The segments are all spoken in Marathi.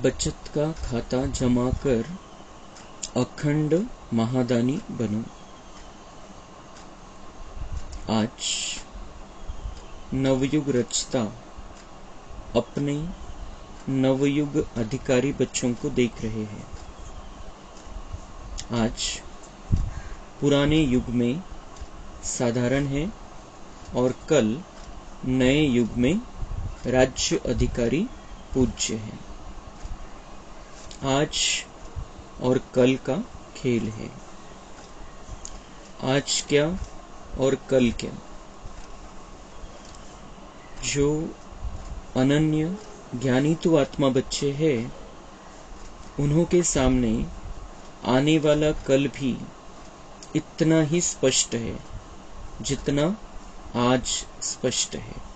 बचत का खाता जमा कर अखंड महादानी बनो। आज नवयुग रचता अपने नवयुग अधिकारी बच्चों को देख रहे हैं। आज पुराने युग में साधारण है और कल नए युग में राज्य अधिकारी पूज्य है। आज और कल का खेल है। आज क्या और कल क्या। जो अनन्य ज्ञानी तो आत्मा बच्चे हैं, उन्हों के सामने आने वाला कल भी इतना ही स्पष्ट है जितना आज स्पष्ट है।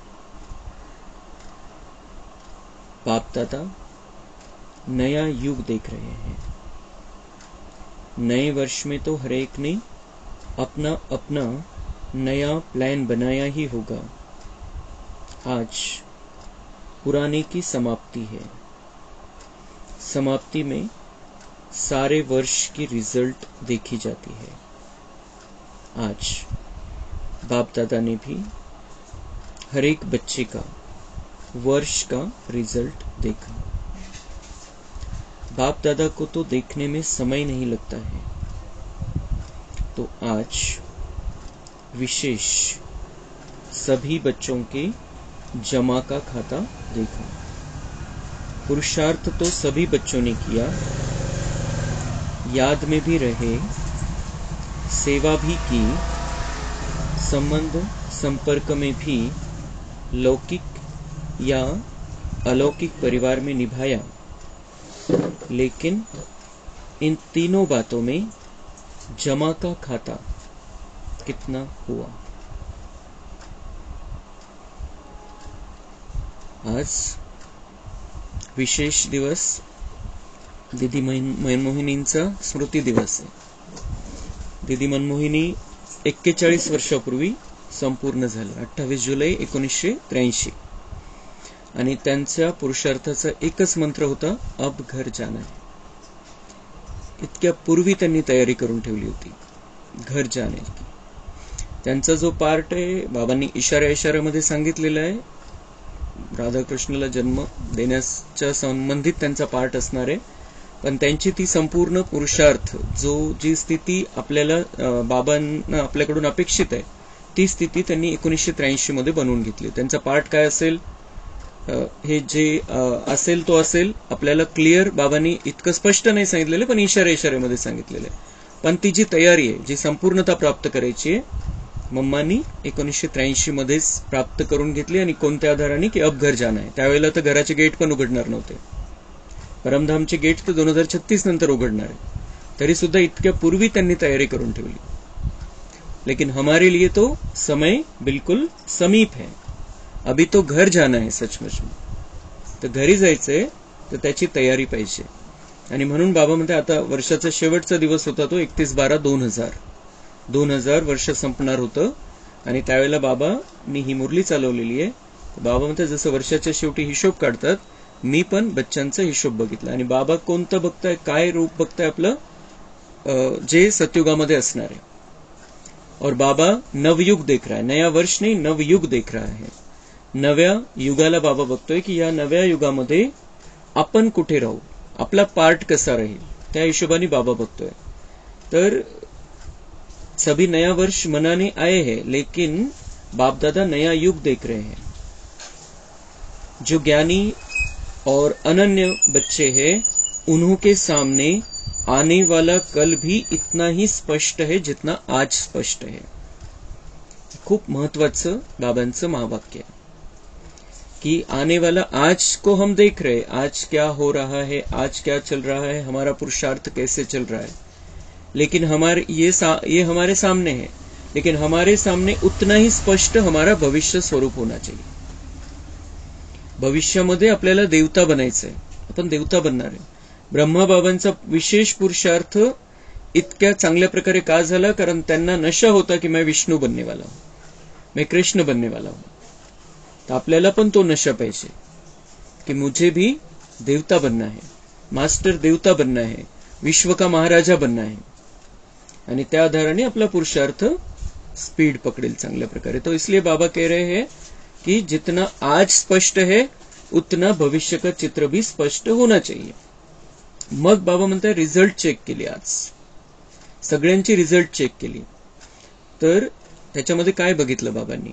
बाप दादा नया युग देख रहे हैं। नए वर्ष में तो हर एक ने अपना अपना नया प्लान बनाया ही होगा। आज पुराने की समाप्ति है। समाप्ति में सारे वर्ष की रिजल्ट देखी जाती है। आज बाप दादा ने भी हर एक बच्चे का वर्ष का रिजल्ट देखा। बाप दादा को तो देखने में समय नहीं लगता है, तो आज विशेष सभी बच्चों के जमा का खाता देखा। पुरुषार्थ तो सभी बच्चों ने किया, याद में भी रहे, सेवा भी की, संबंध संपर्क में भी लौकिक या अलौकिक परिवार में निभाया। लेकिन इन तीनों बातों में जमा का खाता कितना हुआ। आज विशेष दिवस दीदी मनमोहिनींचा स्मृती दिवस आहे। दीदी मनमोहिनी 41 वर्षापूर्वी संपूर्ण झालं, 28 जुलै 1983। आणि त्यांच्या पुरुषार्थाचा एकच मंत्र होता, अब घर जाना है। इतक्या पूर्वी त्यांनी तयारी करून ठेवली होती घर जाने की। त्यांचा जो पार्ट आहे बाबांनी इशाऱ्यामध्ये सांगितलेला आहे, राधाकृष्णाला जन्म देण्याच्या संबंधित त्यांचा पार्ट असणार आहे। पण त्यांची ती संपूर्ण पुरुषार्थ जी स्थिती आपल्याला बाबांना आपल्याकडून अपेक्षित आहे, ती स्थिती त्यांनी 1983 मध्ये बनवून घेतली। त्यांचा पार्ट काय असेल हे जे असेल तो असेल, आपल्याला क्लिअर बाबांनी इतकं स्पष्ट नाही सांगितलेलं, पण इशाऱ्यामध्ये सांगितलेलं आहे। पण ती जी तयारी आहे, जी संपूर्णता प्राप्त करायची आहे, मम्मांनी 1983 मध्येच प्राप्त करून घेतली। आणि कोणत्या आधाराने की अब घर जाना है। त्यावेळेला तर घराचे गेट पण उघडणार नव्हते। परमधामचे गेट तर 2036 नंतर उघडणार आहे। तरी सुद्धा इतक्या पूर्वी त्यांनी तयारी करून ठेवली। लेकिन हमारे लिए तो समय बिल्कुल समीप है। अभी तो घर जाना है सचमुच में। तर घरी जायचंय तर त्याची तयारी पाहिजे। आणि म्हणून बाबा म्हणते आता वर्षाचा शेवटचा दिवस होता तो 31/12/2000 वर्ष संपणार होतं। आणि त्यावेळेला बाबांनी ही मुरली चालवलेली आहे। बाबा म्हणते जसं वर्षाच्या शेवटी हिशोब काढतात, मी पण बच्चांचा हिशोब बघितला। आणि बाबा कोणतं बघताय, काय रूप बघताय आपलं, जे सतयुगामध्ये असणार आहे। और बाबा नवयुग देख रहा है, नया वर्ष नहीं नवयुग देख रहा है। नव्या युगाला बाबा बघतोय की या नव्या युगामध्ये आपण कुठे राहू, आपला पार्ट कसा राहील, त्या हिशोबाने बाबा बघतोय। तर सभी नया वर्ष मनाने आए हैं, लेकिन बाप दादा नया युग देख रहे हैं। जो ज्ञानी और अनन्य बच्चे हैं, उन्हों के सामने आने वाला कल भी इतना ही स्पष्ट है जितना आज स्पष्ट है। खूप महत्वाचं बाबांचं महावाक्य है कि आने वाला आज को हम देख रहे हैं, आज क्या हो रहा है, आज क्या चल रहा है, हमारा पुरुषार्थ कैसे चल रहा है। लेकिन ये हमारे सामने है, लेकिन हमारे सामने उतना ही स्पष्ट हमारा भविष्य स्वरूप होना चाहिए। भविष्यामध्ये आपल्याला देवता बनायचंय, आपण देवता बनणार आहे। ब्रह्माबाबांचा विशेष पुरुषार्थ इतक्या चांगल्या प्रकारे का झाला, कारण त्यांना नशा होता की मैं विष्णू बनने वाला हूं, मैं कृष्ण बनने वाला हूं। तर आपल्याला पण तो नशा पाहिजे। कि मुझे भी देवता बनना है, मास्टर देवता बनना है, विश्व का महाराजा बनना है, आणि त्या आधाराने आपला पुरुषार्थ स्पीड पकड़ेल चांगल्या प्रकारे. तो इसलिए बाबा कह रहे हैं कि जितना आज स्पष्ट है उतना भविष्य का चित्र भी स्पष्ट होना चाहिए. मग बाबा म्हणताय रिझल्ट चेक केली, आज सगळ्यांची रिझल्ट चेक केली. तर त्याच्यामध्ये काय बघितलं बाबांनी,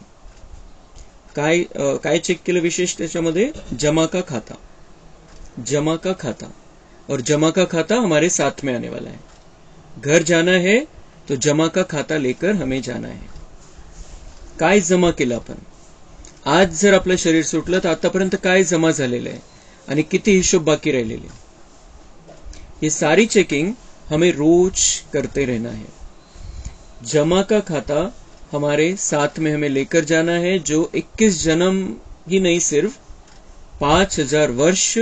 काय चेक केलं विशेष त्याच्यामध्ये, जमा का खाता, जमा का खाता. और जमा का खाता हमारे साथ में आने वाला है. घर जाना है तो जमा का खाता लेकर हमें जाना है. काय जमा केलं आपण, आज जर आपलं शरीर सुटलं तर आतापर्यंत काय जमा झालेलं आहे आणि किती हिशोब बाकी राहिलेले, ये सारी चेकिंग हमें रोज करते रहना है. जमा का खाता हमारे साथ में हमें लेकर जाना है, जो 21 जन्म ही नहीं सिर्फ 5000 वर्ष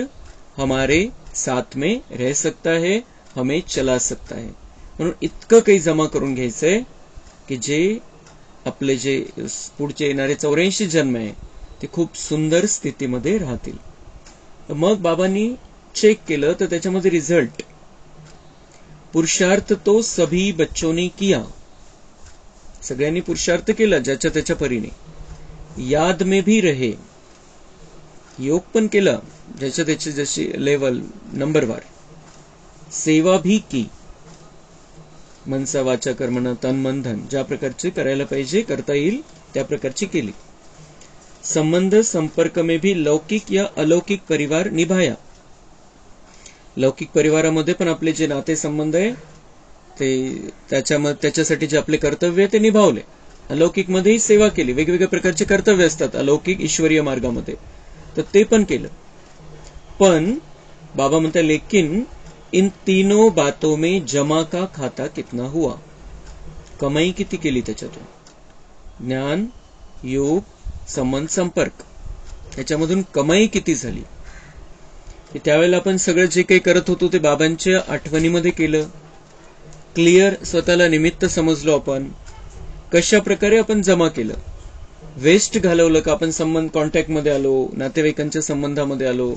हमारे साथ में रह सकता है, हमें चला सकता है. म्हणून इतकं काही जमा करून घ्यायचंय की जे आपले जे पुढचे येणारे 84 जन्म आहे ते खूप सुंदर स्थितीमध्ये राहतील. मग बाबांनी चेक केलं तर त्याच्यामध्ये रिझल्ट, पुरुषार्थ तो सभी बच्चों ने किया, सगळ्यांनी पुरुषार्थ केला ज्याच्या त्याच्या परीने. याद में भी रहे, योग पण केला ज्याच्या त्याची जशी लेवल नंबरवार. सेवा भी की, मनसा वाचा कर्मण तन मन धन, ज्या प्रकारचे करायला पाहिजे करता येईल त्या प्रकारची केली. संबंध संपर्क में भी लौकिक या अलौकिक परिवार निभाया. लौकिक परिवारामध्ये पण आपले जे नाते संबंध आहे ते त्याच्यासाठी जे आपले कर्तव्य आहे ते निभावले. अलौकिक मध्येही सेवा केली, वेगवेगळ्या प्रकारचे कर्तव्य असतात अलौकिक ईश्वरीय मार्गामध्ये, तर ते पण केलं. पण बाबा म्हणतात लेकिन इन तीनों बातों में जमा का खाता कितना हुआ, कमाई किती केली त्याच्यातून, ज्ञान योग संबंध संपर्क याच्यामधून कमाई किती झाली. त्यावेळेला आपण सगळं जे काही करत होतो ते बाबांच्या आठवणीमध्ये केलं, क्लिअर स्वतःला निमित्त समजलो आपण, कशा प्रकारे आपण जमा केलं, वेस्ट घालवलं का आपण संबंध कॉन्टॅक्टमध्ये आलो, नातेवाईकांच्या संबंधामध्ये आलो,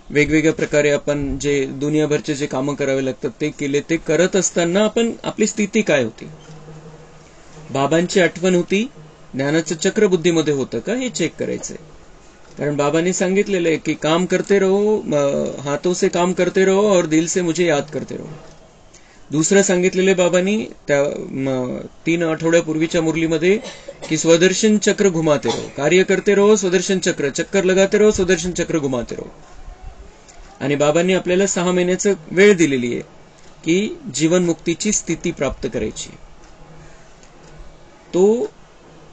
वेगवेगळ्या प्रकारे आपण जे दुनियाभरचे जे कामं करावे लागतात ते केले. ते करत असताना आपण आपली स्थिती काय होती, बाबांची आठवण होती, ज्ञानाचं चक्र बुद्धीमध्ये होतं का हे चेक करायचंय. कारण बाबांनी सांगितलेलं आहे की काम करते रहो, हाथों से काम करते रहो और दिल से मुझे याद करते रहो. दुसरं सांगितलेलं बाबांनी त्या 3 आठवड्यापूर्वीच्या मुरलीमध्ये की स्वदर्शन चक्र घुमाते रहो, कार्य करते रहो स्वदर्शन चक्र, चक्कर लगाते रहो स्वदर्शन चक्र घुमाते रहो. आणि बाबांनी आपल्याला 6 महिन्याचं वेळ दिलेली आहे की जीवन मुक्तीची स्थिती प्राप्त करायची. तो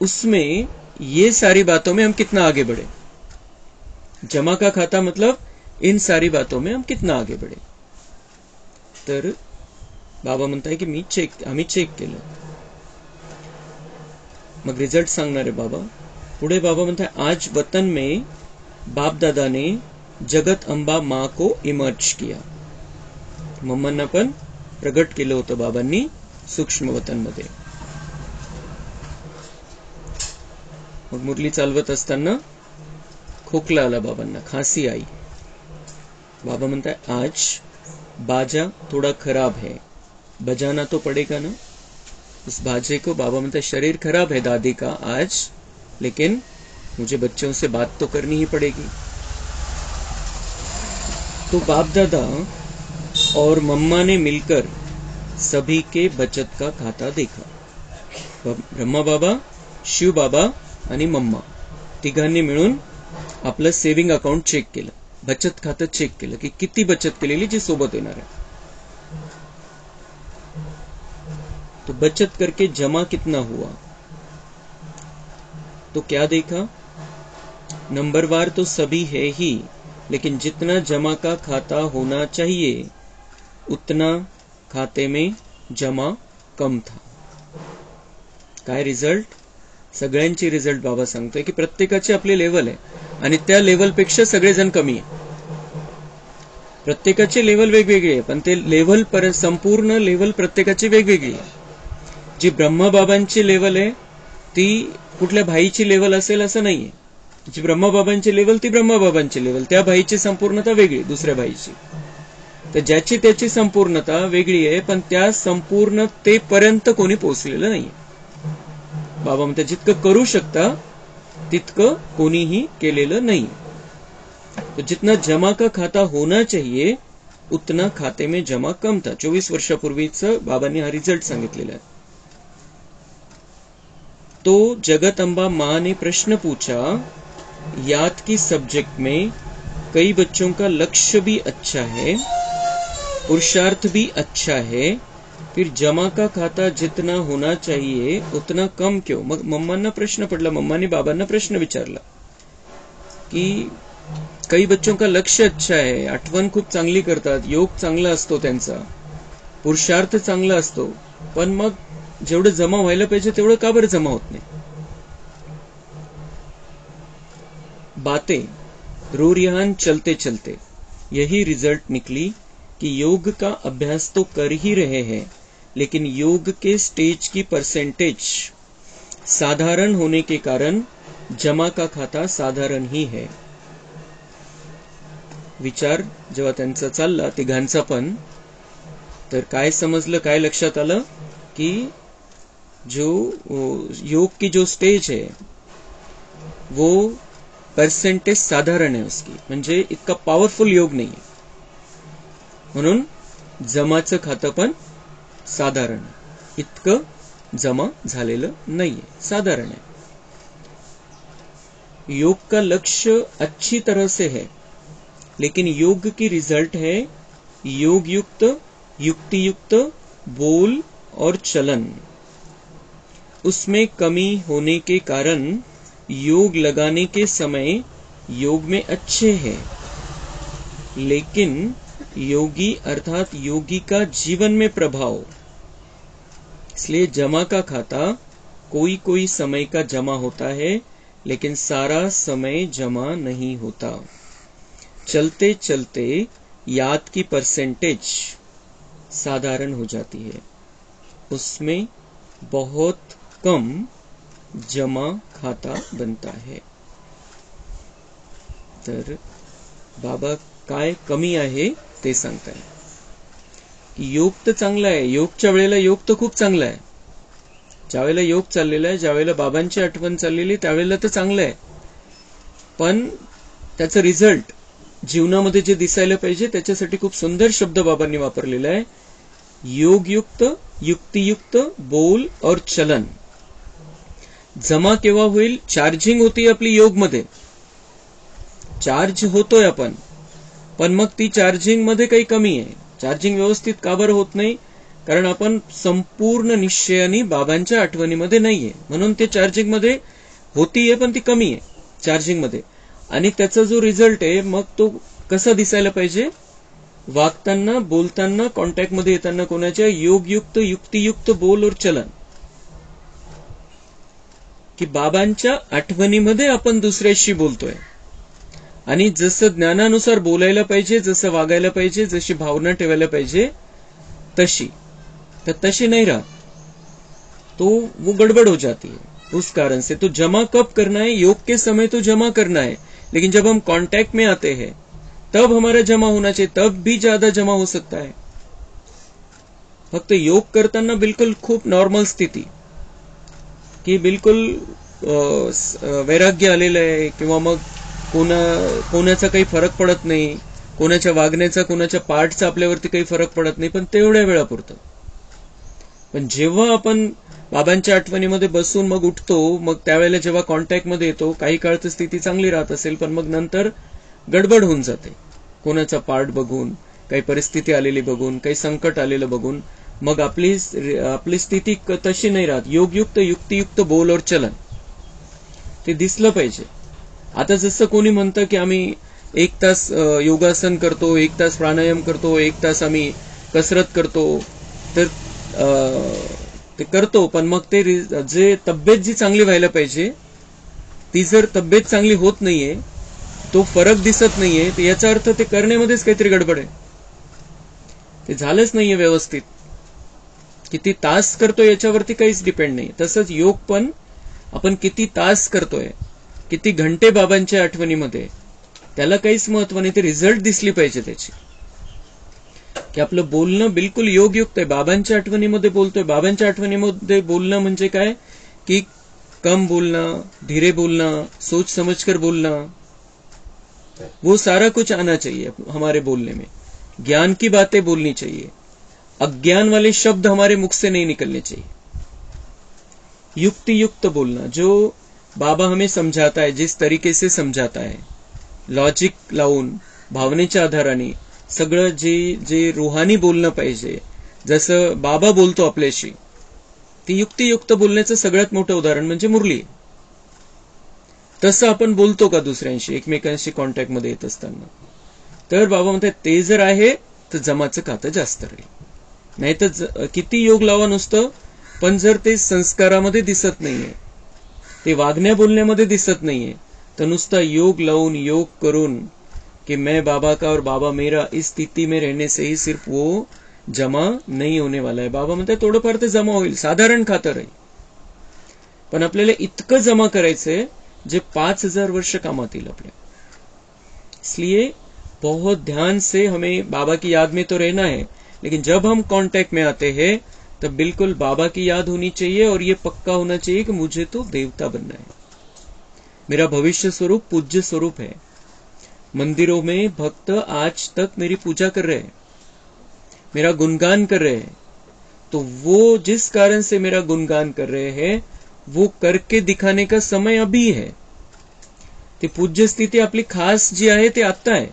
उसमें ये सारी बातों में हम कितना आगे बढ़े, जमा का खाता मतलब इन सारी बातों में हम कितना आगे बढ़े. तर बाबा म्हणताय की आम्ही चेक केलं. मग रिझल्ट सांगणार आहे बाबा. पुढे बाबा म्हणताय आज वतन में बाप दादा ने जगत अंबा माँ को इमर्ज किया. मम्मांना पण प्रगट केलं होतं बाबांनी सूक्ष्म वतन मध्ये. मग मुरली चालवत असताना खोकला आला बाबांना, खांसी आई. बाबा म्हणताय आज बाजा थोड़ा खराब है, बजाना तो पड़ेगा ना उस बाजे को. बाबा म्हणताय शरीर खराब है दादी का आज, लेकिन मुझे बच्चों से बात तो करनी ही पड़ेगी. तो बाप दादा और मम्मा ने मिलकर सभी के बचत का खाता देखा. ब्रह्मा बाबा, शिव बाबा आणि मम्मा तिघांनी मिळून आपलं सेव्हिंग अकाउंट चेक केलं, बचत खातं चेक केलं की किती बचत केलेली जी सोबत येणार आहे. तो बचत करके जमा कितना हुआ, तो क्या देखा, नंबरवार तो सभी है ही, लेकिन जितना जमा का खाता होना चाहिए उतना खाते में जमा कम था. काय रिझल्ट, सगळ्यांची रिझल्ट बाबा सांगतोय की प्रत्येकाची आपली लेवल आहे आणि त्या लेवलपेक्षा सगळेजण कमी आहे. प्रत्येकाची लेवल वेगवेगळी आहे, पण ते लेवल संपूर्ण लेवल प्रत्येकाची वेगवेगळी आहे. जी ब्रह्मबाबांची लेवल आहे ती कुठल्या भाईची लेवल असेल असं नाहीये. जी ब्रह्माबाबांची लेवल ती ब्रह्माबाबांची लेवल, त्या भाईची संपूर्णता वेगळी दुसऱ्या भाईची. तर ज्याची त्याची संपूर्णता वेगळी आहे, पण त्या संपूर्णतेपर्यंत कोणी पोहोचलेलं नाही. बाबा म्हणतात जितकं करू शकता तितकं कोणीही केलेलं नाही. तो जितना जमा का खाता होना चाहिए उतना खाते में जमा कम था. 24 वर्षापूर्वीच बाबांनी हा रिझल्ट सांगितलेला आहे. तो जगत अम्बा माँ ने प्रश्न पूछा, याद की सब्जेक्ट में कई बच्चों का लक्ष्य भी अच्छा है, पुरुषार्थ भी अच्छा है, फिर जमा का खाता जितना होना चाहिए उतना कम क्यों. मग मम्मांना प्रश्न पडला, मम्माने बाबांना प्रश्न विचारला की काही बच्चों का लक्ष्य अच्छा है, आठवण खूप चांगली करतात, योग चांगला असतो त्यांचा, पुरुषार्थ चांगला असतो, पण मग जेवढं जमा व्हायला पाहिजे तेवढं का बरं जमा होत नाही. बातें रूरियान चलते चलते यही रिजल्ट निकली कि योग का अभ्यास तो कर ही रहे हैं, लेकिन योग के स्टेज की परसेंटेज साधारण होने के कारण जमा का खाता साधारण ही है. विचार जेव्हा त्यांचा चालला तिघांचा पण, तर काय समजलं, काय लक्षात आलं की जो योग की जो स्टेज है वो परसेंटेज साधारण है उसकी, म्हणजे इतका पॉवरफुल योग नाही आहे, म्हणून जमाचं खातं पण साधारण, इतकं जमा झालेलं नाहीये, साधारण है. योग का लक्ष्य अच्छी तरह से है, लेकिन योग की रिजल्ट है योग युक्त, युक्ति युक्त बोल और चलन. उसमें कमी होने के कारण योग लगाने के समय योग में अच्छे हैं, लेकिन योगी अर्थात योगी का जीवन में प्रभाव. इसलिए जमा का खाता कोई कोई समय का जमा होता है, लेकिन सारा समय जमा नहीं होता. चलते चलते याद की परसेंटेज साधारण हो जाती है, उसमें बहुत कम जमा खाता बनता है. तर बाबा काय कमी आहे ते सांगताय की योग तर चांगला आहे, योगच्या वेळेला योग तर खूप चांगला आहे, ज्यावेळेला योग चाललेला आहे, ज्यावेळेला बाबांची आठवण चाललेली त्यावेळेला तर चांगलं आहे, पण त्याचं रिझल्ट जीवनामध्ये जे दिसायला पाहिजे त्याच्यासाठी खूप सुंदर शब्द बाबांनी वापरलेला आहे, योगयुक्त, युक्तियुक्त बोल और चलन. जमा केव्हा होईल, चार्जिंग होती आपली योग मध्ये, चार्ज होतोय आपण, पण मग ती चार्जिंग मध्ये काही कमी आहे. चार्जिंग व्यवस्थित का बरं होत नाही, कारण आपण संपूर्ण निश्चयाने बाबांच्या आठवणीमध्ये नाहीये, म्हणून ते चार्जिंग मध्ये होतीये पण ती कमी आहे चार्जिंग मध्ये. आणि त्याचा जो रिझल्ट आहे मग तो कसा दिसायला पाहिजे, वागताना, बोलताना, कॉन्टॅक्ट मध्ये येताना कोणाच्या, योगयुक्त, युक्तियुक्त बोल और चलन, की बाबांच्या आठवणीमध्ये आपण दुसऱ्याशी बोलतोय आणि जसं ज्ञानानुसार बोलायला पाहिजे, जसं वागायला पाहिजे, जशी भावना ठेवायला पाहिजे तशी, तर तशी नहीं रहा तो वो गड़बड़ हो जाती है. उस कारण से तो जमा कब करना है, योग के समय तो जमा करना है, लेकिन जब हम कांटेक्ट में आते हैं तब हमारा जमा होना चाहिए, तब भी ज्यादा जमा हो सकता है. फक्त योग करताना बिल्कुल खूप नॉर्मल स्थिती की बिल्कुल वैराग्य आलेलं आहे, किंवा मग कोणाचा काही फरक पडत नाही, कोणाच्या वागण्याचा, कोणाच्या पार्टचा आपल्यावरती काही फरक पडत नाही, पण तेवढ्या वेळापुरतं. पण जेव्हा आपण बाबांच्या आठवणीमध्ये बसून मग उठतो, मग त्यावेळेला जेव्हा कॉन्टॅक्ट मध्ये येतो, काही काळ तर स्थिती चांगली राहत असेल, पण मग नंतर गडबड होऊन जाते, कोणाचा पार्ट बघून, काही परिस्थिती आलेली बघून, काही संकट आलेलं बघून, मग आपली स्थिती तशी नाही राहत. योगयुक्त, युक्तियुक्त बोल और चलन ते दिसलं पाहिजे. आता जसं कोणी म्हणतं की आम्ही 1 तास योगासन करतो, 1 तास प्राणायाम करतो, 1 तास आम्ही कसरत करतो, तर ते करतो, पण मग ते जे तब्येत जी चांगली व्हायला पाहिजे ती जर तब्येत चांगली होत नाहीये, तो फरक दिसत नाहीये, तर याचा अर्थ ते करण्यामध्येच काहीतरी गडबड आहे, ते झालंच नाहीये व्यवस्थित. किती तास करतोय याच्यावरती काहीच डिपेंड नाही. तसंच योग पण आपण किती तास करतोय किती घंटे बाबांच्या आठवणीमध्ये, त्याला काहीच महत्व नाही, ते रिझल्ट दिसली पाहिजे त्याची, की आपलं बोलणं बिलकुल योगयुक्त आहे. बाबांच्या आठवणीमध्ये बोलतोय. बाबांच्या आठवणीमध्ये बोलणं म्हणजे काय, की कम बोलना, धीरे बोलना, सोच समझकर बोलना, वो सारा कुछ आना चाहिए हमारे बोलने में. ज्ञान की बातें बोलनी चाहिए, अज्ञान वाले शब्द हमारे मुख से नहीं निकलने चाहिए. युक्ति युक्त बोलना, जो बाबा हमें समझाता है, जिस तरीके से समझाता है, लॉजिक लावून, भावनेच्या आधाराने सगळं जे रूहानी बोलणं पाहिजे, जसं बाबा बोलतो आपल्याशी, ती युक्तियुक्त बोलण्याचं सगळ्यात मोठं उदाहरण म्हणजे मुरली. तसं आपण बोलतो का दुसऱ्यांशी, एकमेकांशी कॉन्टॅक्टमध्ये येत असताना? तर बाबा म्हणतात ते जर आहे तर जमाचं खातं जास्त राहील. नाही तर किती योग लावा नुसतं, पण जर ते संस्कारामध्ये दिसत नाहीये, ते वागण्या बोलण्यामध्ये दिसत नाहीये, तर नुसता योग लावून, योग करून कि मैं बाबा का और बाबा मेरा, इस स्थिति में रहने से ही सिर्फ वो जमा नहीं होने वाला है. बाबा म्हणतात थोडंफार ते जमा होईल, साधारण खातं राहील, पण आपल्याला इतकं जमा करायचंय जे 5000 वर्ष कामात येईल आपल्या. इसलिए बहुत ध्यान से हमें बाबा की याद में तो रहना है, लेकिन जब हम कांटेक्ट में आते हैं तब बिल्कुल बाबा की याद होनी चाहिए, और ये पक्का होना चाहिए कि मुझे तो देवता बनना है. मेरा भविष्य स्वरूप पूज्य स्वरूप है. मंदिरों में भक्त आज तक मेरी पूजा कर रहे हैं, मेरा गुणगान कर रहे हैं, तो वो जिस कारण से मेरा गुणगान कर रहे हैं वो करके दिखाने का समय अभी है. ती पूज्य स्थिती आपली खास जी आहे ते आत्ता आहे.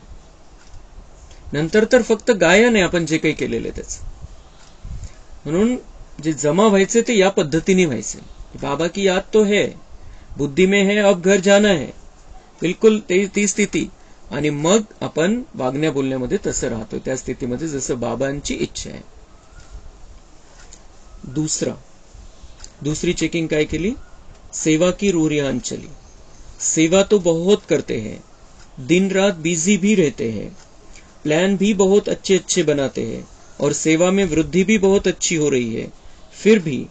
नंतर तर फक्त गायन आहे आपण जे काही केलेलं आहे त्याचं. म्हणून जे जमा व्हायचे ते या पद्धतीने व्हायचे. बाबा की याद तो है, बुद्धी में है, अब घर जाना है, बिलकुल ती स्थिती. आणि मग आपण वागण्या बोलण्यामध्ये तसं राहतो, त्या स्थितीमध्ये जसं बाबांची इच्छा आहे. दूसरी चेकिंग काय केली, सेवा की रूरियान चली. सेवा तो बहुत करते हैं, दिन रात बिजी भी रहते हैं, प्लान भी बहुत अच्छे अच्छे बनाते हैं, और सेवा में वृद्धि भी बहुत अच्छी हो रही है. फिर भी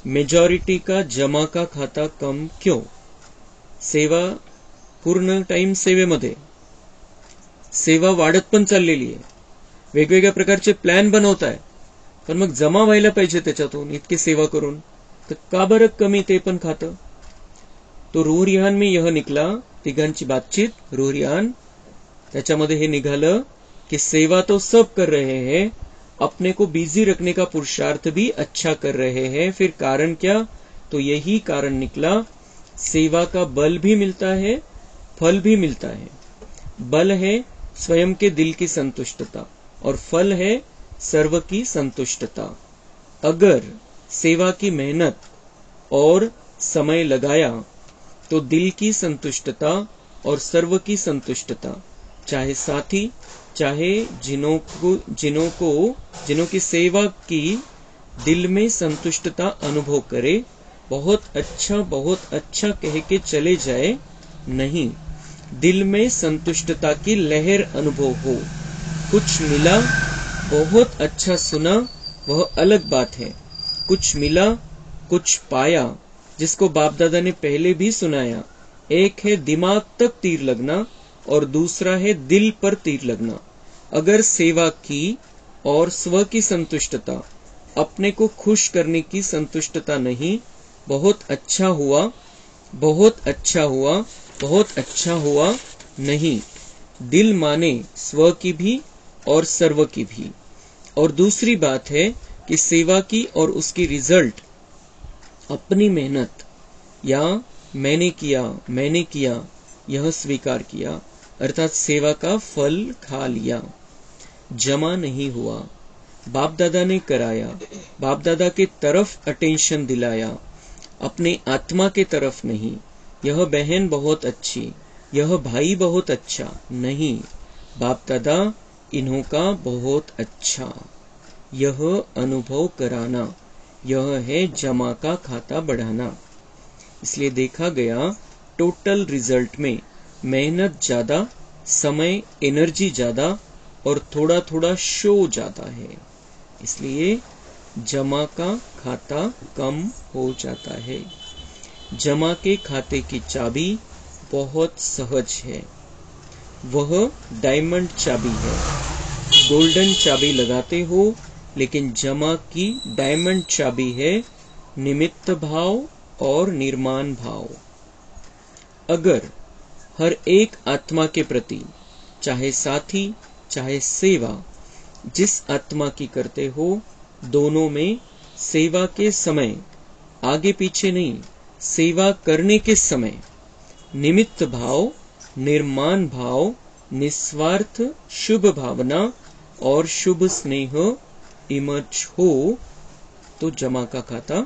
मेजॉरिटी का जमा का खाता कम क्यों? सेवा पूर्ण टाइम सेवेमध्ये, सेवा वाढत पण चाललेली आहे, वेगवेगळ्या प्रकारचे प्लॅन बनवताय, पण मग जमा व्हायला पाहिजे त्याच्यातून इतकी सेवा करून, तर का बरं कमी ते पण खातं? तो रूह रिहान में यह निकला, तिघांची बातचीत रूह रिहान, त्याच्यामध्ये हे निघालं कि सेवा तो सब कर रहे हैं, अपने को बिजी रखने का पुरुषार्थ भी अच्छा कर रहे हैं. फिर कारण क्या? तो यही कारण निकला, सेवा का बल भी मिलता है, फल भी मिलता है. बल है स्वयं के दिल की संतुष्टता, और फल है सर्व की संतुष्टता. अगर सेवा की मेहनत और समय लगाया तो दिल की संतुष्टता और सर्व की संतुष्टता, चाहे साथी, चाहे जिनों की सेवा की दिल में संतुष्टता अनुभव करे, बहुत अच्छा कह के चले जाए, नहीं, दिल में संतुष्टता की लहर अनुभव हो. कुछ मिला, बहुत अच्छा सुना, वह अलग बात है. कुछ मिला, कुछ पाया, जिसको बाप दादा ने पहले भी सुनाया. एक है दिमाग तक तीर लगना, और दूसरा है दिल पर तीर लगना. अगर सेवा की और स्व की संतुष्टता, अपने को खुश करने की संतुष्टता नहीं, बहुत अच्छा हुआ, बहुत अच्छा हुआ, बहुत अच्छा हुआ नहीं, दिल माने स्व की भी और सर्व की भी. और दूसरी बात है कि सेवा की और उसकी रिजल्ट अपनी मेहनत या मैंने किया यह स्वीकार किया, अर्थात सेवा का फल खा लिया, जमा नहीं हुआ. बाप दादा ने कराया, बाप दादा के तरफ अटेंशन दिलाया, अपने आत्मा के तरफ नहीं. यह बहन बहुत अच्छी, यह भाई बहुत अच्छा, नहीं, बाप दादा इन्हों का बहुत अच्छा. यह अनुभव कराना, यह है जमा का खाता बढ़ाना. इसलिए देखा गया टोटल रिजल्ट में मेहनत ज्यादा, समय एनर्जी ज्यादा, और थोड़ा थोड़ा शो ज्यादा है, इसलिए जमा का खाता कम हो जाता है. जमा के खाते की चाबी बहुत सहज है। वह डायमंड चाबी है। गोल्डन चाबी लगाते हो, लेकिन जमा की डायमंड चाबी है निमित्त भाव और निर्माण भाव। अगर हर एक आत्मा के प्रति, चाहे साथी चाहे सेवा, जिस आत्मा की करते हो, दोनों में सेवा के समय, आगे पीछे नहीं, सेवा करने के समय निमित्त भाव, निर्माण भाव, निस्वार्थ शुभ भावना और शुभ स्नेह इमर्ज हो, तो जमा का खाता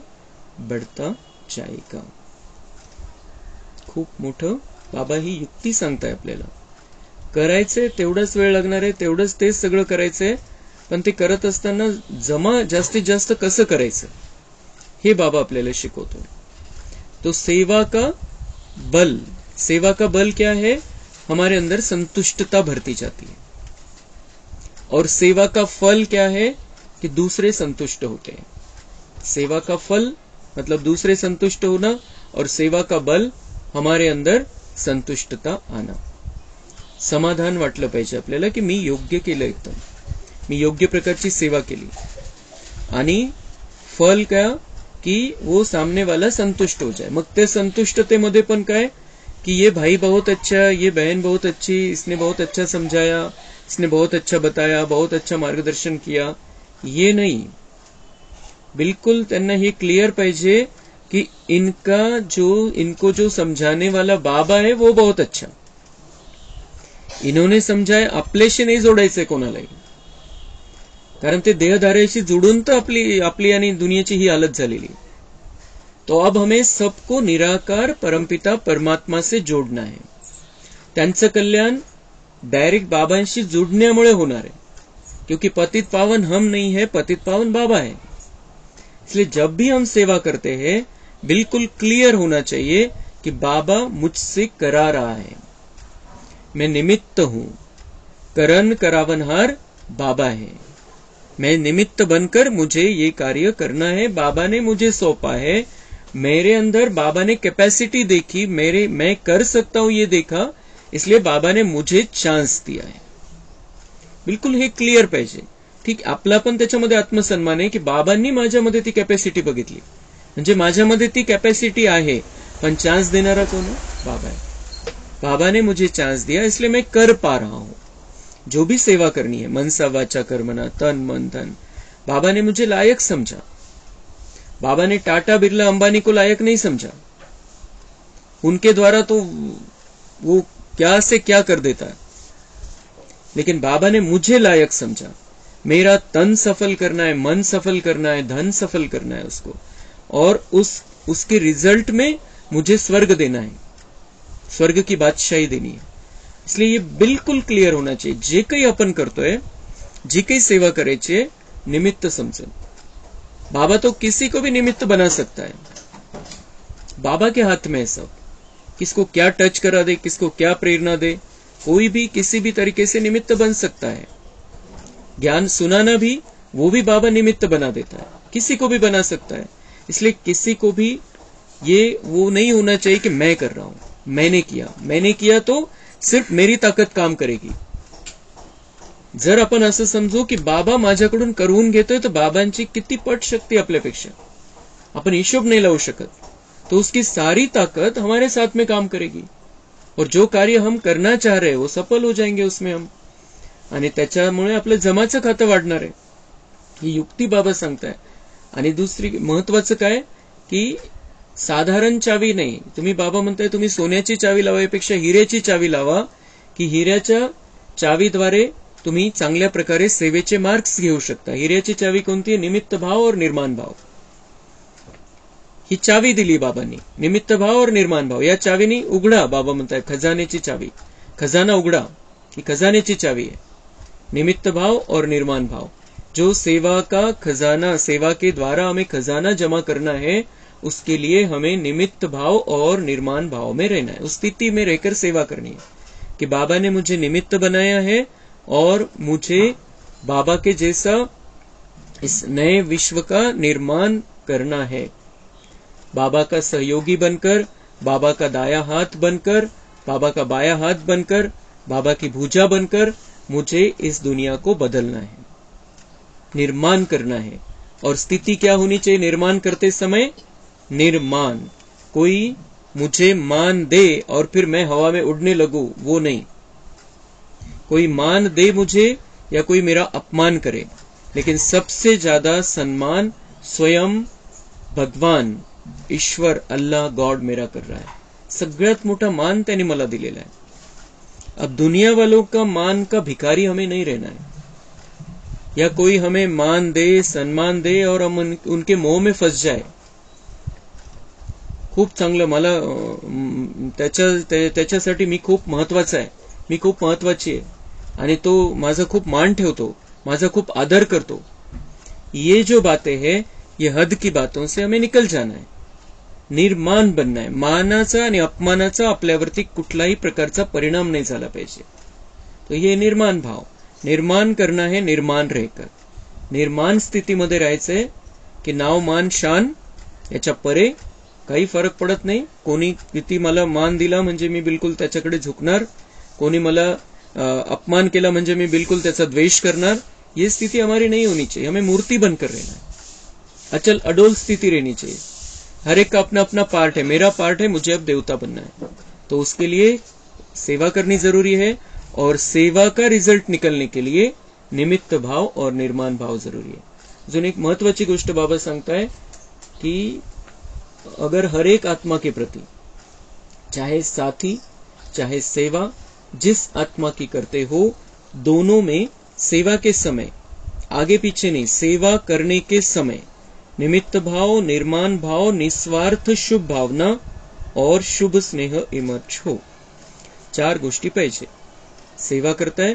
बढ़ता जाएगा. खूप मोठं बाबा ही युक्ती सांगताय आपल्याला. करायचंय तेवढाच वेळ लागणार आहे, तेवढंच तेच सगळं करायचंय, पण ते करत असताना जमा जास्तीत जास्त कसं करायचं हे बाबा आपल्याला शिकवतो. तो सेवा का बल, सेवा का बल क्या है? हमारे अंदर संतुष्टता भरती जाती है. और सेवा का फल क्या है? कि दूसरे संतुष्ट होते हैं. सेवा का फल मतलब दूसरे संतुष्ट होना, और सेवा का बल हमारे अंदर संतुष्टता आना. समाधान वाटलं पाहिजे आपल्याला की मी योग्य केलं, एकदम मी योग्य प्रकारची सेवा केली. आणि फल क्या? कि वो सामने वाला संतुष्ट हो जाए. मग ते संतुष्टतेमध्ये पण काय कि ये भाई बहुत अच्छा, ये बहन बहुत अच्छी, इसने बहुत अच्छा समझाया, इसने बहुत अच्छा बताया, बहुत अच्छा मार्गदर्शन किया, ये नहीं. बिल्कुल त्यांना हे क्लियर पाहिजे कि इनको जो समझाने वाला बाबा है वो बहुत अच्छा. इन्होंने समझाय, आपल्याशी नाही जोडायचंय कोणालाही, कारण ते देहधार्याशी जुडून तर आपली आणि दुनियेची ही हालत झालेली. तो अब हमें सबको निराकार परमपिता परमात्मा से जोड़ना है. त्यांचं कल्याण डायरेक्ट बाबांशी जुड़ण्यामुळे होणार है, क्योंकि पतित पावन हम नहीं है, पतित पावन बाबा है. इसलिए जब भी हम सेवा करते हैं, बिल्कुल क्लियर होना चाहिए कि बाबा मुझसे करा रहा है, मैं निमित्त हूं. करण करावनहार बाबा है. मैं निमित्त बनकर मुझे ये कार्य करना है, बाबा ने मुझे सौंपा है. मेरे अंदर बाबा ने कैपेसिटी देखी, मैं कर सकता हूं ये देखा, इसलिए बाबा ने मुझे चान्स दिया है. बिल्कुल हे क्लियर पाहिजे. ठीक, आपला पण त्याच्यामध्ये आत्मसन्मान आहे की बाबांनी माझ्यामध्ये ती कॅपॅसिटी बघितली, म्हणजे माझ्यामध्ये ती कॅपॅसिटी आहे, पण चान्स देणारा कोण है? बाबा है. बाबा ने मुझे चान्स दिया, इसलिए मैं कर पा रहा हूं जो भी सेवा करनी है. मनसा वाचा कर्मणा, तन मन धन. बाबा ने मुझे लायक समझा. बाबा ने टाटा बिरला अंबानी को लायक नहीं समझा. उनके द्वारा तो वो क्या से क्या कर देता है, लेकिन बाबा ने मुझे लायक समझा. मेरा तन सफल करना है, मन सफल करना है, धन सफल करना है उसको, और उसके रिजल्ट में मुझे स्वर्ग देना है, स्वर्ग की बादशाही देनी है. इसलिए ये बिल्कुल क्लियर होना चाहिए. जे काही आपण करतोय, जी काही सेवा करायची है, निमित्त समजून. बाबा तो किसी को भी निमित्त बना सकता है. बाबा के हाथ में है सब. किसको क्या टच करा दे, किसको क्या प्रेरणा दे, कोई भी किसी भी तरीके से निमित्त बन सकता है. ज्ञान सुनाना भी, वो भी बाबा निमित्त बना देता है, किसी को भी बना सकता है. इसलिए किसी को भी ये वो नहीं होना चाहिए कि मैं कर रहा हूं, मैंने किया तो सिर्फ मेरी ताकद काम करेगी. जर आपण असं समजू की बाबा माझ्याकडून करून घेतोय, तर बाबांची किती पट शक्ती आपल्यापेक्षा, आपण हिशोब नहीं लावू शकत. तो उसकी सारी ताकत हमारे साथ में काम करेगी, और जो कार्य हम करना चाह रहे हैं वो सफल हो जाएंगे उसमें हम. आणि त्याच्यामुळे आपलं जमाचं खातं वाढणार आहे. ही युक्ती बाबा सांगताय. आणि दुसरी महत्वाचं काय की साधारण चावी नाही. तुम्ही बाबा म्हणताय तुम्ही सोन्याची चावी लावायपेक्षा हिऱ्याची चावी लावा, की हिऱ्याच्या चावीद्वारे तुम्ही चांगल्या प्रकारे सेवेचे मार्क्स घेऊ शकता. हिऱ्याची चावी कोणती? निमित्त भाव और निर्माण भाव. ही चावी दिली बाबांनी, निमित्त भाव और निर्माण भाव. या चावीनी उघडा, बाबा म्हणताय खजानेची चावी, खजाना उघडा, ही खजानेची चावी है. निमित्त भाव और निर्माण भाव. जो सेवा का खजाना, सेवा के द्वारा हमें खजाना जमा करना है, उसके लिए हमें निमित्त भाव और निर्माण भाव में रहना है. उस स्थिति में रहकर सेवा करनी है कि बाबा ने मुझे निमित्त बनाया है और मुझे बाबा के जैसा इस नए विश्व का निर्माण करना है. बाबा का सहयोगी बनकर, बाबा का दाया हाथ बनकर, बाबा का बाया हाथ बनकर, बाबा की भुजा बनकर मुझे इस दुनिया को बदलना है, निर्माण करना है। और स्थिति क्या होनी चाहिए निर्माण करते समय? निर्माण। कोई मुझे मान दे और फिर मैं हवा में उड़ने लगूं, वो नहीं। कोई मान दे मुझे या कोई मेरा अपमान करे, लेकिन सबसे ज्यादा सम्मान स्वयं भगवान, ईश्वर, अल्लाह, गॉड मेरा कर रहा है। सगळ्यात मोठा मान त्याने मला दिलेला आहे। अब दुनिया वालों का मान का भिखारी हमें नहीं रहना है, या कोई हमें मान दे, सम्मान दे और हम उनके मोह में फंस जाए। खूप चांगलं, मला त्याच्यासाठी मी खूप महत्वाचा आहे, मी खूप महत्वाची आहे आणि तो माझा खूप मान ठेवतो, माझा खूप आदर करतो। ये जो बातें हैं, ये हद की बातों से हमें निकल जाना है, निर्माण बनना है। मानाचा आणि अपमानाचा आपल्यावरती कुठलाही प्रकारचा परिणाम नाही झाला पाहिजे। तो ये निर्माण भाव, निर्माण करना है निर्माण रहकर। निर्माण स्थितीमध्ये राहायचंय की नाव मान शान याच्या परे काही फरक पडत नाही। कोणी किती मला मान दिला म्हणजे मी बिलकुल त्याच्याकडे झुकणार, कोणी मला अपमान केला म्हणजे मी बिल्कुल त्याचा द्वेष करणार। ये स्थिति हमारी नहीं होनी चाहिए। हमें मूर्ति बनकर रहना है, अचल अडोल स्थिति रहनी चाहिए। हर एक का अपना अपना पार्ट है, मेरा पार्ट है, मुझे अब देवता बनना है, तो उसके लिए सेवा करनी जरूरी है। और सेवा का रिजल्ट निकलने के लिए निमित्त भाव और निर्माण भाव जरूरी है। अजून एक महत्वाची गोष्ट बाबा सांगताय कि अगर हर एक आत्मा के प्रति, चाहे साथी चाहे सेवा, जिस आत्मा की करते हो, दोनों में सेवा के समय, आगे पीछे नहीं, सेवा करने के समय निमित्त भाव, निर्माण भाव, निस्वार्थ शुभ भावना और शुभ स्नेह इमर्च हो। 4 गोष्टी पाहिजे। सेवा करताय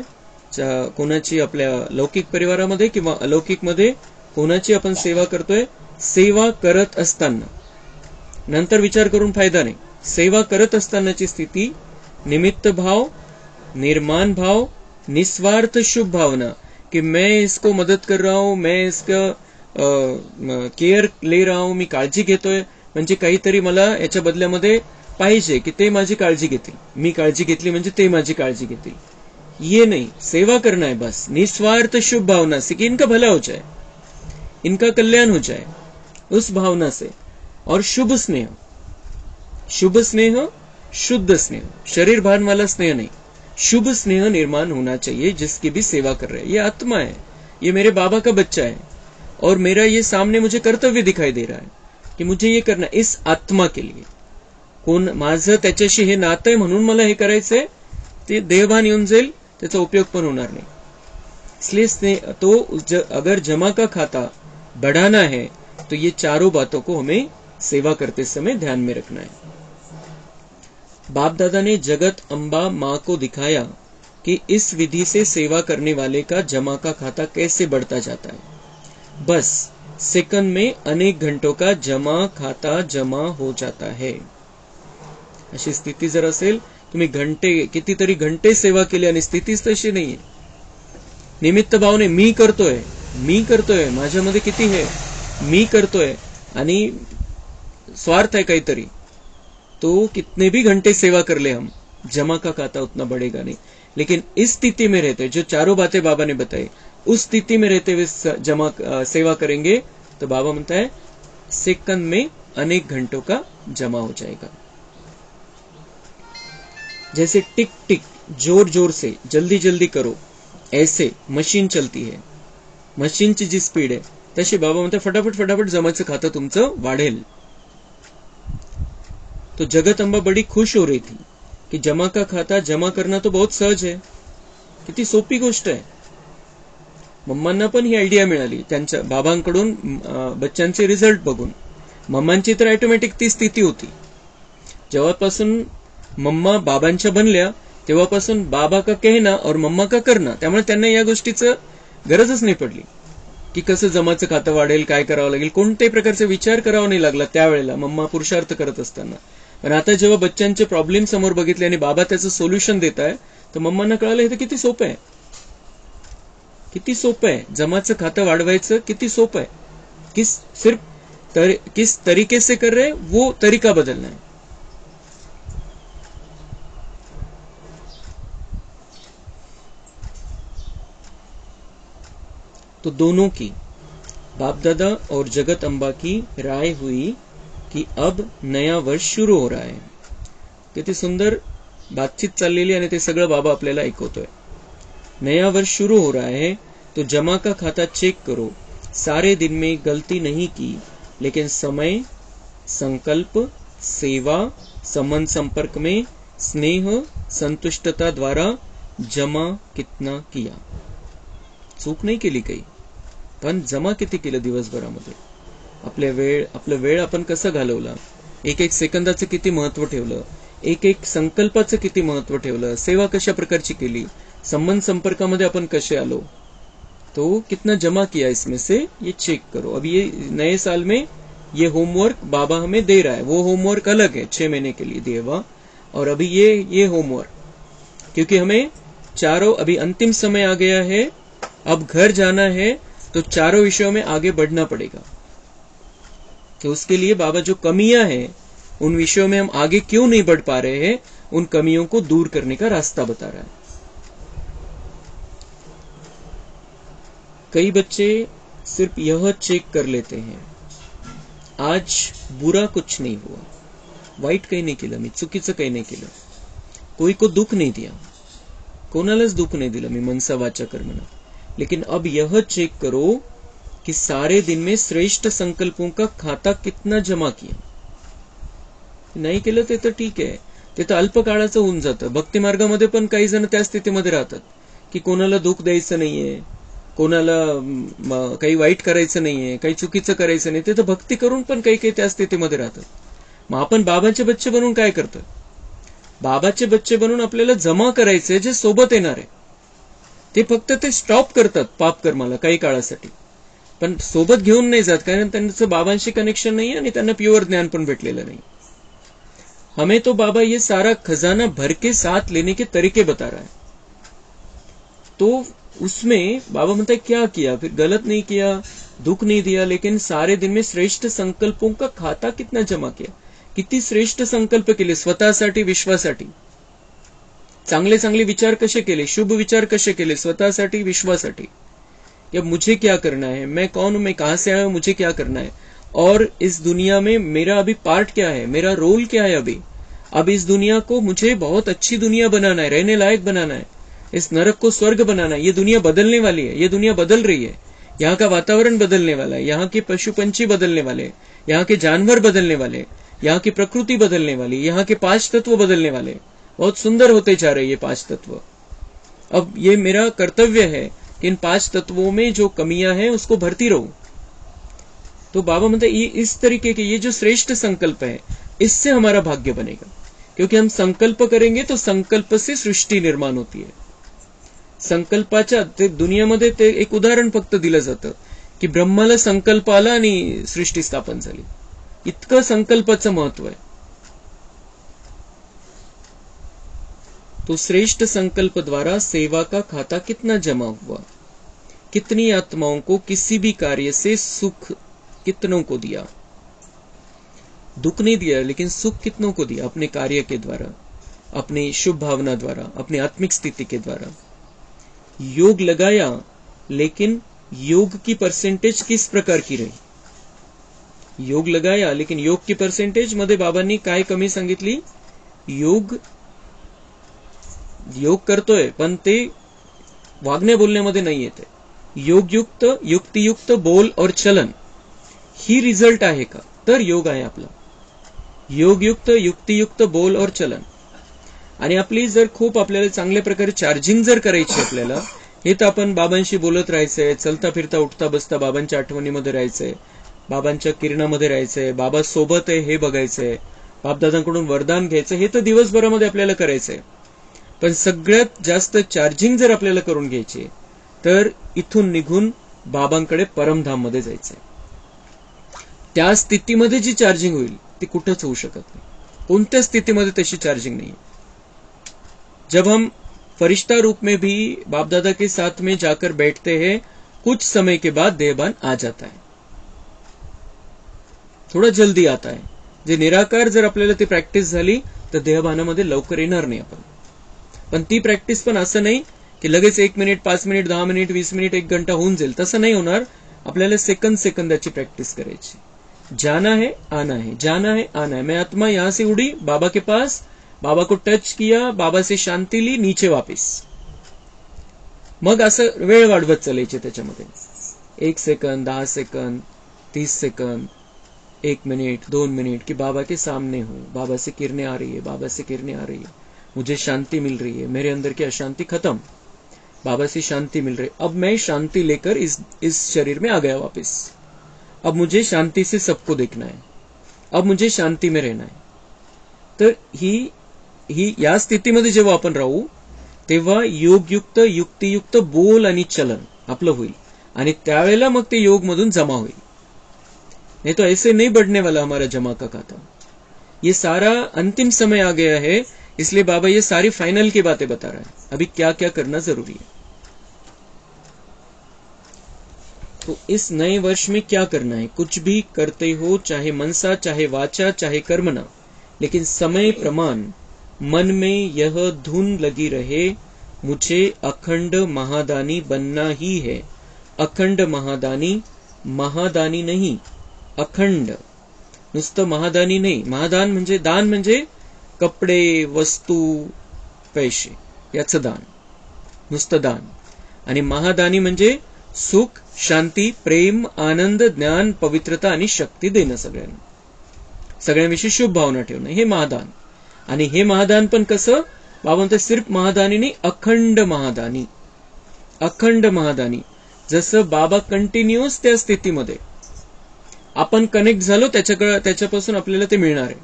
कोणाची, आपल्या लौकिक परिवारामध्ये किंवा अलौकिक मध्ये कोणाची आपण सेवा करतोय, सेवा करत असताना नंतर विचार करून फायदा नाही। सेवा करत असतानाची स्थिती निमित्त भाव, निर्माण भाव, निस्वार्थ शुभ भावना कि मैं इसको मदद कर रहा हूं, मैं इसका केअर ले रहा हूं, मी काळजी घेतोय, म्हणजे काहीतरी मला याच्या बदल्यामध्ये पाहिजे की ते माझी काळजी घेतील, मी काळजी घेतली म्हणजे ते माझी काळजी घेतील। ये नहीं, सेवा करना है बस, निस्वार्थ शुभ भावना से कि इनका भला हो जाए, इनका कल्याण हो जाए, उस भावना से। और शुभ स्नेह, शुभ स्नेह, शुद्ध स्नेह, शरीर भान वाला स्नेह नहीं, शुभ स्नेह निर्माण होना चाहिए जिसकी भी सेवा कर रहे हैं। ये आत्मा है, ये मेरे बाबा का बच्चा है और मेरा ये सामने मुझे कर्तव्य दिखाई दे रहा है की मुझे ये करना, इस आत्मा के लिए। कोण माझं त्याच्याशी हे नातं आहे म्हणून मला हे करायचंय, ते देहभान येऊन जाईल, त्याचा उपयोग पण होणार नाही। इसलिए स्नेह तो अगर जमा का खाता बढ़ाना है तो ये चारों बातों को हमें सेवा करते समय ध्यान में रखना है। बाप दादा ने जगत अम्बा माँ को दिखाया कि इस विधि से सेवा करने वाले का जमा का खाता कैसे बढ़ता जाता है। बस सेकंड में अनेक घंटों का जमा खाता जमा हो जाता है। अशी स्थिती जर असेल, तुम्ही घंटे कितीतरी घंटे सेवा केली आणि स्थितीच तशी नाहीये। निमित्त भावने मी करतोय, माझ्यामध्ये किती है, मी करतोय आणि स्वार्थ है काहीतरी, तो कितने भी घंटे सेवा कर ले हम, जमा का खाता उतना बढ़ेगा नहीं। लेकिन इस स्थिति में रहते, जो चारों बातें बाबा ने बताई, उस स्थिति में रहते हुए सेवा करेंगे तो बाबा म्हणता है सेकंड में अनेक घंटों का जमा हो जाएगा। जैसे टिक टिक जोर जोर से जल्दी जल्दी करो, ऐसे मशीन चलती है, मशीनची जी स्पीड आहे तशी बाबा म्हणतात फटाफट फटाफट जमाचं खातं तुमचं वाढेल। तो जगत अम्बा बड़ी खुश हो रही थी कि जमा का खाता जमा करना तो बहुत सहज है, किती सोपी गोष्ट आहे। मम्मांना पण ही आयडिया मिळाली त्यांच्या बाबांकडून, बच्चांचे रिझल्ट बघून। मम्मांची तर ऑटोमॅटिक ती स्थिती होती। जेव्हापासून मम्मा बाबांच्या बनल्या तेव्हापासून बाबा का कहना और मम्मा का करना, त्यामुळे त्यांना या गोष्टीचं गरजच नाही पडली की कसं जमाचं खातं वाढेल, काय करावं लागेल, कोणत्याही प्रकारचा विचार करावा नाही लागला त्यावेळेला मम्मा पुरुषार्थ करत असताना। पण आता जेव्हा बच्चांचे प्रॉब्लेम समोर बघितले आणि बाबा त्याचं सोल्युशन देत आहे, तर मम्मांना कळालं हे तर किती सोपं आहे, किती सोपं आहे, जमाचं खातं वाढवायचं किती सोपं आहे। किस तरीके से कर रहे वो तरीका बदलना है। तो दोनों की, बाप दादा और जगत अंबा की राय हुई की अब नया वर्ष सुरू हो रहा है. किती सुंदर बातचीत चाललेली आणि ते सगळं बाबा आपल्याला ऐकवतोय. नया वर्ष शुरू हो रहा है तो जमा का खाता चेक करो. सारे दिन में गलती नहीं की, लेकिन समय, संकल्प, सेवा, संबंध संपर्क में स्नेह, संतुष्टता द्वारा जमा कितना किया. चूक नाही केली काही, पण जमा किती केलं दिवसभरामध्ये. आपला वेळ आपण कसं घालवला, एक एक सेकंदाचं किती महत्व ठेवलं, एक एक संकल्पाचं किती महत्व ठेवलं, सेवा कशा प्रकारची केली, संबंध संपर्कामध्ये आपण कसे आलो, तो कितना जमा किया इसमें से ये चेक करो. अब ये नए साल में ये होमवर्क बाबा हमें दे रहा है. वो होमवर्क अलग है 6 महीने के लिए देवा, और अभी ये होमवर्क, क्योंकि हमें चारों, अभी अंतिम समय आ गया है, अब घर जाना है, तो चारों विषयों में आगे बढ़ना पड़ेगा. तो उसके लिए बाबा जो कमियां हैं, उन विषयों में हम आगे क्यों नहीं बढ़ पा रहे हैं, उन कमियों को दूर करने का रास्ता बता रहा है. कई बच्चे सिर्फ यह चेक कर लेते हैं, आज बुरा कुछ नहीं हुआ, वाईट काही नाही केलं मी, चुकीचं काही नाही केलं, कोई को दुख नहीं दिया, कोणालाच दुख नहीं दिलं मी मनसा वाचा कर्मणा. लेकिन अब यह चेक करो कि सारे दिन में श्रेष्ठ संकल्पों का खाता कितना जमा किया. नाही केलं ते तर ठीक आहे, ते तर अल्पकाळाचं होऊन जातं. भक्ती मार्गामध्ये पण काही जण त्या स्थितीमध्ये राहतात की कोणाला दुःख द्यायचं नाहीये, कोणाला काही वाईट करायचं नाहीये, काही चुकीचं करायचं नाही. ते तर भक्ती करून पण काही काही त्या स्थितीमध्ये राहतात. मग आपण बाबाचे बच्चे बनून काय करतोय? बाबाचे बच्चे बनून आपल्याला जमा करायचे जे सोबत येणार आहे. ते फक्त ते स्टॉप करतात पाप कर्माला काही काळासाठी, पण सोबत घेऊन नाही जात, कारण त्यांचं बाबांशी कनेक्शन नाही आणि त्यांना प्युअर ज्ञान पण भेटलेलं नाही. हमें तो बाबा ये सारा खजाना भर के साथ लेने के तरीके बता रहा है. तो उसमें बाबा म्हणता है क्या किया, फिर गलत नहीं किया, दुख नहीं दिया, लेकिन सारे दिन में श्रेष्ठ संकल्पों का खाता कितना जमा किया. किती श्रेष्ठ संकल्प केले स्वतःसाठी, विश्वासाठी. चांगले चांगले विचार कसे केले, शुभ विचार कसे केले स्वतःसाठी, विश्वासाठी. अब मुझे क्या करना है, मैं कौन हूं, मैं कहां से आया हूं, मुझे क्या करना है, और इस दुनिया में मेरा अभी पार्ट क्या है, मेरा रोल क्या है. अब इस दुनिया को मुझे बहुत अच्छी दुनिया बनाना है, रहने लायक बनाना है, इस नरक को स्वर्ग बनाना है. ये दुनिया बदलने वाली है, ये दुनिया बदल रही है. यहाँ का वातावरण बदलने वाला है, यहाँ के पशु पंछी बदलने वाले, यहाँ के जानवर बदलने वाले, यहाँ की प्रकृति बदलने वाली, यहाँ के 5 तत्व बदलने वाले. बहुत सुंदर होते जा रहे ये 5 तत्व. अब ये मेरा कर्तव्य है कि इन 5 तत्वों में जो कमियां हैं उसको भरती रहूं. तो बाबा म्हणते ये इस तरीके के ये जो श्रेष्ठ संकल्प है, इससे हमारा भाग्य बनेगा. क्योंकि हम संकल्प करेंगे तो संकल्प से सृष्टि निर्माण होती है. संकल्पाच्या ते दुनियामध्ये ते एक उदाहरण फक्त दिलं जातं की ब्रह्माला संकल्प आला आणि सृष्टी स्थापन झाली. इतकं संकल्पाचं महत्व आहे. तो श्रेष्ठ संकल्प द्वारा सेवा का खाता कितना जमा हुआ, कितनी आत्माओं को किसी भी कार्य से सुख कितनों को दिया. दुख नहीं दिया, लेकिन सुख कितनों को दिया अपने कार्य के द्वारा, अपनी शुभ भावना द्वारा, अपनी आत्मिक स्थिति के द्वारा. योग लगाया, लेकिन योग की परसेंटेज किस प्रकार की रही. योग लगाया, लेकिन योग की परसेंटेज मध्ये बाबांनी काय कमी सांगितली. योग करतोय पण ते वागण्या बोलण्यामध्ये नाही येते. योगयुक्त, युक्तियुक्त बोल और चलन ही रिझल्ट आहे का, तर योग आहे आपला. योगयुक्त, युक्तियुक्त बोल और चलन. आणि आपली जर खूप आपल्याला चांगल्या प्रकारे चार्जिंग जर करायची आपल्याला, हे तर आपण बाबांशी बोलत राहायचंय, चलता फिरता उठता बसता बाबांच्या आठवणीमध्ये राहायचंय, बाबांच्या किरणामध्ये राहायचंय, बाबा सोबत आहे हे बघायचंय, बापदादांकडून वरदान घ्यायचं, हे तर दिवसभरामध्ये आपल्याला करायचंय. पण सगळ्यात जास्त चार्जिंग जर आपल्याला करून घ्यायची तर इथून निघून बाबांकडे परमधाम मध्ये जायचंय. त्या स्थितीमध्ये जी चार्जिंग होईल ती कुठेच होऊ शकत नाही. कोणत्या स्थितीमध्ये तशी चार्जिंग नहीं. जब हम फरिश्ता रूप में भी बाप दादा के साथ में जाकर बैठते हैं, कुछ समय के बाद देहभान आ जाता है, थोड़ा जल्दी आता है. जे निराकार जर आपल्याला ती प्रॅक्टिस झाली तर देहभानामध्ये लवकर येणार नाही आपण. पण ती प्रॅक्टिस पण असं नाही की लगेच 1 मिनिट, 5 मिनिट, 10 मिनिट, 20 मिनिट, 1 घंटा होऊन जाईल, तसं नाही होणार. आपल्याला सेकंदाची प्रैक्टिस करायची. जाना है आना है, जाना है आना है. मैं आत्मा यहां से उड़ी, बाबा के पास, बाबा को टच किया, बाबा से शांती ली, नीचे वापस. मग असं वेळ वाढवत चालायची त्याच्यामध्ये. 1 second, 10 second, 30 second, 1 minute, 2 minute, कि बाबा के सामने हूं, बाबा से किरणें आ रही है, बाबा से किरणें आ रही है, मुझे शांति मिल रही है, मेरे अंदर की अशांति खत्म, बाबा से शांति मिल रही है. अब मैं शांति लेकर इस शरीर में आ गया वापस. अब मुझे शांति से सबको देखना है, अब मुझे शांती में रहना है. तर ही या स्थितीमध्ये जेव्हा आपण राहू तेव्हा योगयुक्त, युक्तियुक्त बोल आणि चलन आपलं होईल आणि त्यावेळेला मग ते योग मधून जमा होईल. नहीं तो ऐसे नहीं बढ़ने वाला हमारा जमा का खाता. ये सारा अंतिम समय आ गया है, इसलिए बाबा ये सारी फाइनल की बातें बता रहा है. अभी क्या क्या करना जरूरी है. तो इस नए वर्ष में क्या करना है? कुछ भी करते हो, चाहे मनसा, चाहे वाचा, चाहे कर्मना, लेकिन समय प्रमाण मन में यह धुन लगी रहे, मुझे अखंड महादानी बनना ही है. अखंड महादानी, महादानी नहीं, अखंड. नुसतं महादानी नाही. महादान म्हणजे, दान म्हणजे कपडे, वस्तू, पैसे याचं दान, नुसतं दान. आणि महादानी म्हणजे सुख, शांती, प्रेम, आनंद, ज्ञान, पवित्रता आणि शक्ती देणं सगळ्यांना. सगळ्यांविषयी शुभ भावना ठेवणं, हे महादान. आणि हे महादान पण कसं? बाबा म्हणतात सिर्फ महादानी नाही, अखंड महादानी. अखंड महादानी. जसं बाबा कंटिन्युअस त्या स्थितीमध्ये अपन कनेक्ट झालो त्याच्यापासून आपल्याला ते मिळणार आहे.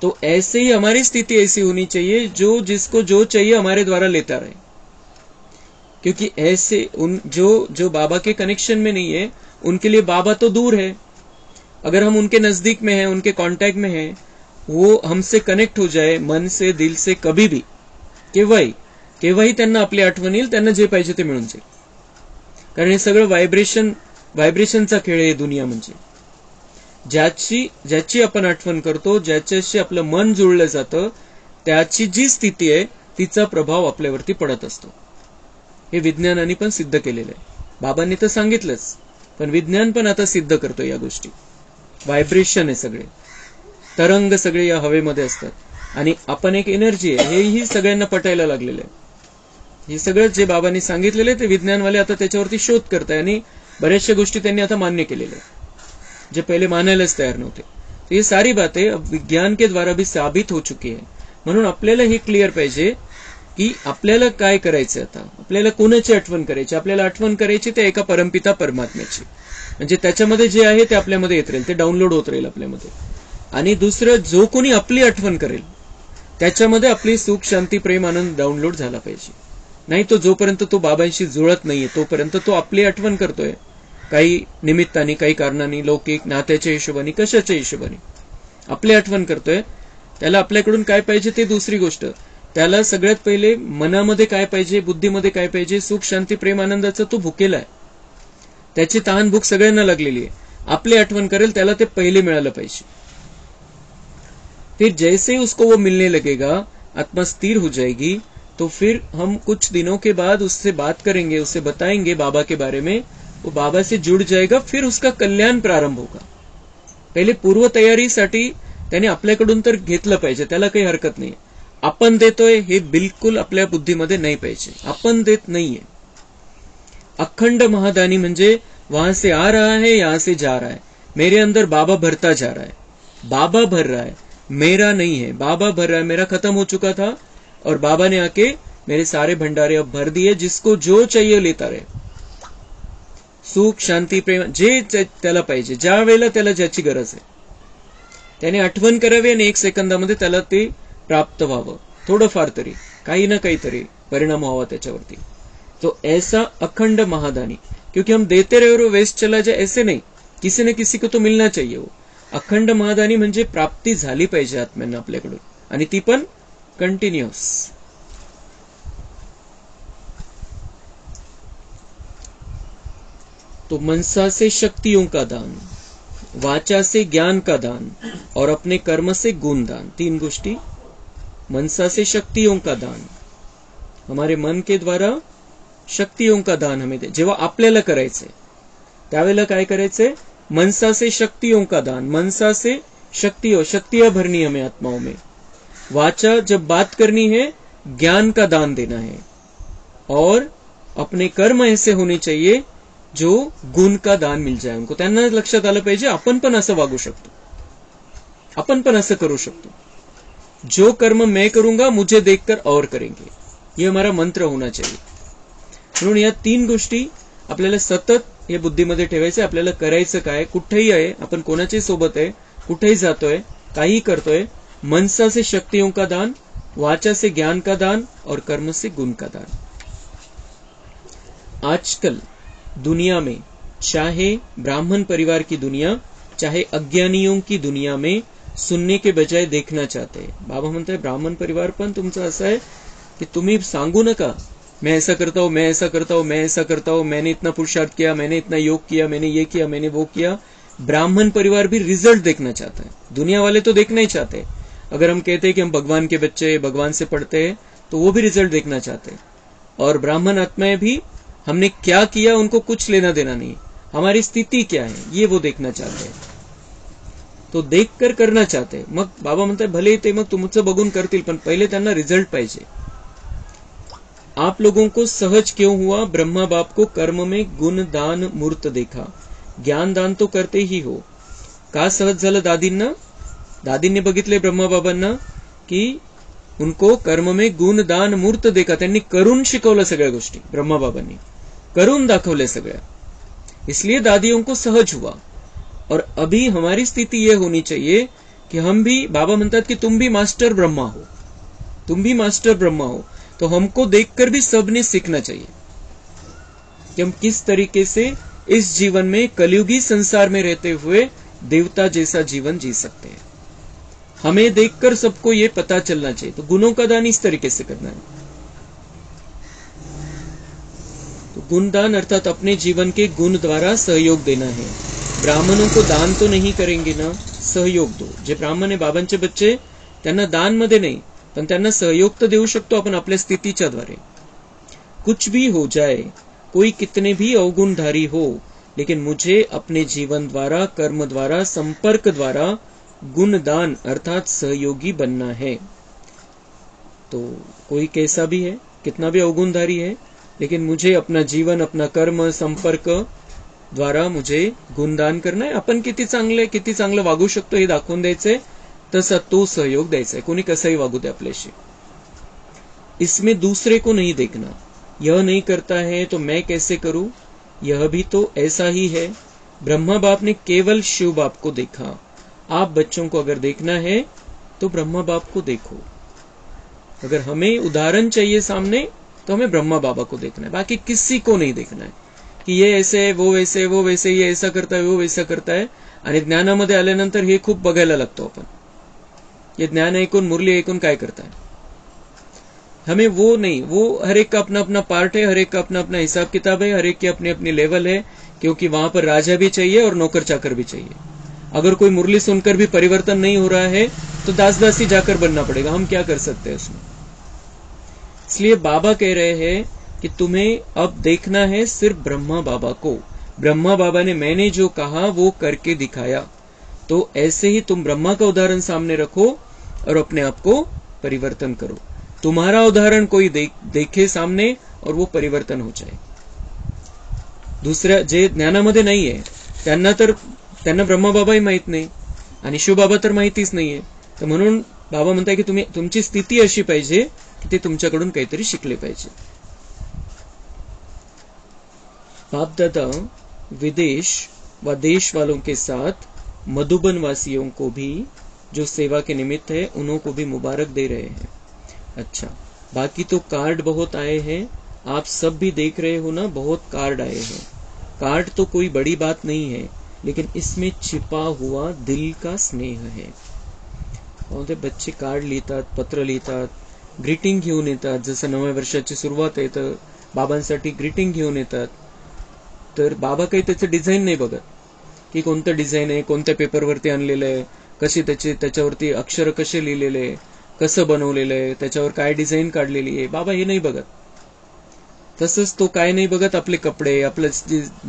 तो ऐसे ही हमारी स्थिति ऐसी होनी चाहिए जो जिसको जो चाहिए हमारे द्वारा लेता रहे. क्योंकि ऐसे जो बाबा के कनेक्शन में नहीं है उनके लिए बाबा तो दूर है. अगर हम उनके नजदीक में हैं, उनके कांटेक्ट में हैं, वो हमसे कनेक्ट हो जाए मन से, दिल से, कभी भी, केव्हाही त्यांना आपली आठवण येईल, त्यांना जे पाहिजे ते मिळून जाईल. कारण हे सगळं व्हायब्रेशनचा खेळ आहे दुनिया. म्हणजे ज्याची आपण आठवण करतो, ज्याच्याशी आपलं मन जुळलं जातं, त्याची जी स्थिती आहे तिचा प्रभाव आपल्यावरती पडत असतो. हे विज्ञानाने पण सिद्ध केलेलं आहे. बाबांनी तर सांगितलंच, पण विज्ञान पण आता सिद्ध करतो या गोष्टी. व्हायब्रेशन आहे सगळे, तरंग सगळे या हवेमध्ये असतात आणि आपण एक एनर्जी आहे, हेही सगळ्यांना पटायला लागलेलं आहे. हे सगळं जे बाबांनी सांगितलेलं आहे ते विज्ञानवाले आता त्याच्यावरती शोध करताय आणि बऱ्याचशा गोष्टी त्यांनी आता मान्य केलेल्या आहे जे पहले मानायलाच तयार नव्हते. तो ये सारी बातें अब विज्ञान के द्वारा भी साबित हो चुकी है. म्हणून आपल्याला हे क्लिअर पाहिजे की आपल्याला काय करायचं. आता आपल्याला कोणाची आठवण करायची? आपल्याला आठवण करायची ते एका परमपिता परमात्म्याची. म्हणजे त्याच्यामध्ये जे आहे ते आपल्यामध्ये येत राहील, ते डाउनलोड होत राहील आपल्यामध्ये. आणि दुसरं, जो कोणी आपली आठवण करेल त्याच्यामध्ये आपली सुख, शांती, प्रेम, आनंद डाउनलोड झाला पाहिजे. नाही तो जोपर्यंत तो बाबांशी जुळत नाहीये तोपर्यंत तो आपली आठवण करतोय, काही निमित्ताने, काही कारणाने, लौकिक नात्याच्या हिशोबाने, कशाच्या हिशोबाने आपली आठवण करतोय. त्याला आपल्याकडून काय पाहिजे ते दुसरी गोष्ट. त्याला सगळ्यात पहिले मनामध्ये काय पाहिजे, बुद्धीमध्ये काय पाहिजे, सुख, शांती, प्रेम, आनंदाचा तो भुकेला आहे. त्याची तहान भूक सगळ्यांना लागलेली आहे. आपली आठवण करेल त्याला ते पहिले मिळालं पाहिजे. फिर जैसे ही उसको वो मिलने लगेगा, आत्मा स्थिर हो जाएगी, तो फिर हम कुछ दिनों के बाद उससे बात करेंगे, उससे बताएंगे बाबा के बारे में. वो बाबा से जुड़ जाएगा, फिर उसका कल्याण प्रारंभ होगा. पहिले पूर्व तयारीसाठी त्याने आपल्याकडून तर घेतलं पाहिजे, त्याला काही हरकत नाही. आपण देतोय हे बिलकुल आपल्या बुद्धीमध्ये नाही पाहिजे. आपण देत नाहीये. अखंड महादानी म्हणजे वहां से आ रहा है, यहां से जा रहा है. मेरे अंदर बाबा भरता जा रहा है. बाबा भर रहा है, मेरा नहीं है. बाबा भर रहा है. मेरा खत्म हो चुका था और बाबा ने आके मेरे सारे भंडारे अब भर दिए. जिसको जो चाहिए लेता रहे. सुख, शांती, प्रेम जे त्याला पाहिजे, ज्या वेळेला त्याला ज्याची गरज आहे त्याने आठवण करावी आणि 1 सेकंदामध्ये त्याला ते प्राप्त व्हावं. थोडंफार तरी, काही ना काहीतरी परिणाम व्हावा त्याच्यावरती. तो ऐसा अखंड महादानी, क्योंकि हम देते रहे और वेस्ट चला जाए ऐसे नहीं, किसी न किसी को तो मिलना चाहिए. वो अखंड महादानी म्हणजे प्राप्ती झाली पाहिजे आत्म्यांना आपल्याकडून, आणि ती पण कंटिन्युअस. तो मनसा से शक्तियों का दान, वाचा से ज्ञान का दान और अपने कर्म से गुण दान. 3 गोष्टी. मनसा से शक्तियों का दान, हमारे मन के द्वारा शक्तियों का दान हमें दे. जेव्हा आपल्याला करायचंय त्यावेळेला काय करायचंय? मनसा से शक्तियों का दान, मनसा से शक्तियां भरनी हमें आत्माओं में. वाचा, जब बात करनी है ज्ञान का दान देना है. और अपने कर्म ऐसे होने चाहिए जो गुण का दान मिल जाए उनको. त्यांना लक्षात आलं पाहिजे आपण पण असं वागू शकतो, आपण पण असं करू शकतो. जो कर्म मैं करूंगा मुझे देखकर और करेंगे, ये हमारा मंत्र होना चाहिए. म्हणून या 3 गोष्टी आपल्याला सतत हे बुद्धीमध्ये ठेवायचे. आपल्याला करायचं काय, कुठेही आहे, आपण कोणाच्या सोबत आहे, कुठेही जातोय, काही करतोय. मनसा से शक्तियों का दान, वाचा से ज्ञान का दान और कर्म से गुण का दान. आजकल दुनिया में, चाहे ब्राह्मण परिवार की दुनिया, चाहे अज्ञानियों की दुनिया में, सुनने के बजाय देखना चाहते हैं. बाबा म्हणताय ब्राह्मण परिवार पण तुमचं असं आहे की तुम्ही सांगू नका मैं ऐसा करता हूं, मैं ऐसा करता हूं, मैं ऐसा करता हूं, मैंने इतना पुरुषार्थ किया, मैंने इतना योग किया, मैंने ये किया, मैंने वो किया. ब्राह्मण परिवार भी रिजल्ट देखना चाहता है. दुनिया वाले तो देखना ही चाहते हैं. अगर हम कहते हैं कि हम भगवान के बच्चे, भगवान से पढ़ते हैं, तो वो भी रिजल्ट देखना चाहते हैं. और ब्राह्मण आत्माएं भी हमने क्या किया उनको कुछ लेना देना नहीं, हमारी स्थिति क्या है ये वो देखना चाहते हैं. तो देखकर करना चाहते हैं. मग बाबा म्हणतात भले ते मग तुमचं बघून करतील, पण पहिले त्यांना रिजल्ट पाहिजे. आप लोगों को सहज क्यों हुआ? ब्रह्मा बाप को कर्म में गुण दान मूर्त देखा. ज्ञान दान तो करते ही हो. का सहज झालं दादींना? दादींनी बघितले ब्रह्मा बाबांना की उनको कर्म में गुण दान मूर्त देखा. त्यांनी करून शिकवलं सगळ्या गोष्टी. ब्रह्मा बाबांनी करून दाखवले सगळ्या, इसलिए दादियों को सहज हुआ. और अभी हमारी स्थिति यह होनी चाहिए कि हम भी, बाबा म्हणतात कि तुम भी मास्टर ब्रह्मा हो, तुम भी मास्टर ब्रह्मा हो. तो हमको देखकर भी सबने सीखना चाहिए कि हम किस तरीके से इस जीवन में, कलयुगी संसार में रहते हुए देवता जैसा जीवन जी सकते हैं. हमें देखकर सबको ये पता चलना चाहिए. तो गुणों का दान इस तरीके से करना है. तो गुणदान अर्थात अपने जीवन के गुण द्वारा सहयोग देना है. ब्राह्मणों को दान तो नहीं करेंगे ना, सहयोग दो. जे ब्राह्मण आहे बाबांचे बच्चे, त्यांना दान मध्ये नाही, पण त्यांना सहयोग तर देऊ शकतो आपण आपल्या स्थितीच्या द्वारे. कुछ भी हो जाए, कोई कितने भी अवगुणधारी हो, लेकिन मुझे अपने जीवन द्वारा, कर्म द्वारा, संपर्क द्वारा गुणदान अर्थात सहयोगी बनना है. तो कोई कैसा भी है, कितना भी अवगुणधारी है, लेकिन मुझे अपना जीवन, अपना कर्म, संपर्क द्वारा मुझे गुणदान करना है. आपण किती चांगलं वागू शकतो हे दाखवून द्यायचंय, तसा तो सहयोग द्यायचा है. कोणी कसंही वागू दे आपल्याशी. इसमें दूसरे को नहीं देखना. यह नहीं करता है तो मैं कैसे करूं, यह भी तो ऐसा ही है. ब्रह्मा बाप ने केवल शिव बाप को देखा. आप बच्चों को अगर देखना है तो ब्रह्मा बाप को देखो. अगर हमें उदाहरण चाहिए सामने तो हमें ब्रह्मा बाबा को देखना है, बाकी किसी को नहीं देखना है की ये ऐसे, वो वैसे, वो वैसे, ये ऐसा करता है, वो वैसा करता है. आणि ज्ञानामध्ये आल्यानंतर हे खूप बघायला लागतो आपण. ये ज्ञान ऐकून, मुरली ऐकून काय करताय. हमें वो नहीं, वो हर एक का अपना अपना पार्ट है, हर एक का अपना अपना हिसाब किताब है, हर एक की अपनी अपनी लेवल है. क्योंकि वहां पर राजा भी चाहिए और नौकर चाकर भी चाहिए. अगर कोई मुरली सुनकर भी परिवर्तन नहीं हो रहा है तो दास दासी जाकर बनना पड़ेगा. हम क्या कर सकते हैं उसमें. इसलिए बाबा कह रहे हैं कि तुम्हें अब देखना है सिर्फ ब्रह्मा बाबा को. ब्रह्मा बाबा ने मैंने जो कहा वो करके दिखाया. तो ऐसे ही तुम ब्रह्मा का उदाहरण सामने रखो और अपने आप को परिवर्तन करो. तुम्हारा उदाहरण कोई देखे सामने और वो परिवर्तन हो जाए. दुसऱ्या जे ज्ञानामध्ये नाहीये त्यांना ब्रह्मा बाबाही माहित नाही आणि शिवबाबा तर माहितीच नाहीये. तर म्हणून बाबा म्हणताय की तुम्ही, तुमची स्थिती अशी पाहिजे की ते तुमच्याकडून काहीतरी शिकले पाहिजे. बाप दादा विदेश व देश वालों के साथ मधुबन वासियों को भी जो सेवा के निमित्त है उन्हों को भी मुबारक दे रहे हैं. अच्छा, बाकी तो कार्ड बहुत आए हैं, आप सब भी देख रहे हो ना, बहुत कार्ड आए हैं. कार्ड तो कोई बड़ी बात नहीं है, लेकिन इसमें छिपा हुआ दिल का स्नेह है. और ते बच्चे कार्ड लिहितात, पत्र लिहितात, ग्रीटिंग घेऊन येतात. जसं नव्या वर्षाची सुरुवात आहे तर बाबांसाठी ग्रीटिंग घेऊन येतात. तर बाबा काही त्याचं डिझाईन नाही बघत की कोणतं डिझाईन आहे, कोणत्या पेपरवरती आणलेलं आहे, कशी त्याच्यावरती अक्षर कसे लिहिलेले आहे, कसं बनवलेलं आहे, त्याच्यावर काय डिझाईन काढलेली आहे. बाबा हे नाही बघत. तसंच तो काय नाही बघत, आपले कपडे, आपलं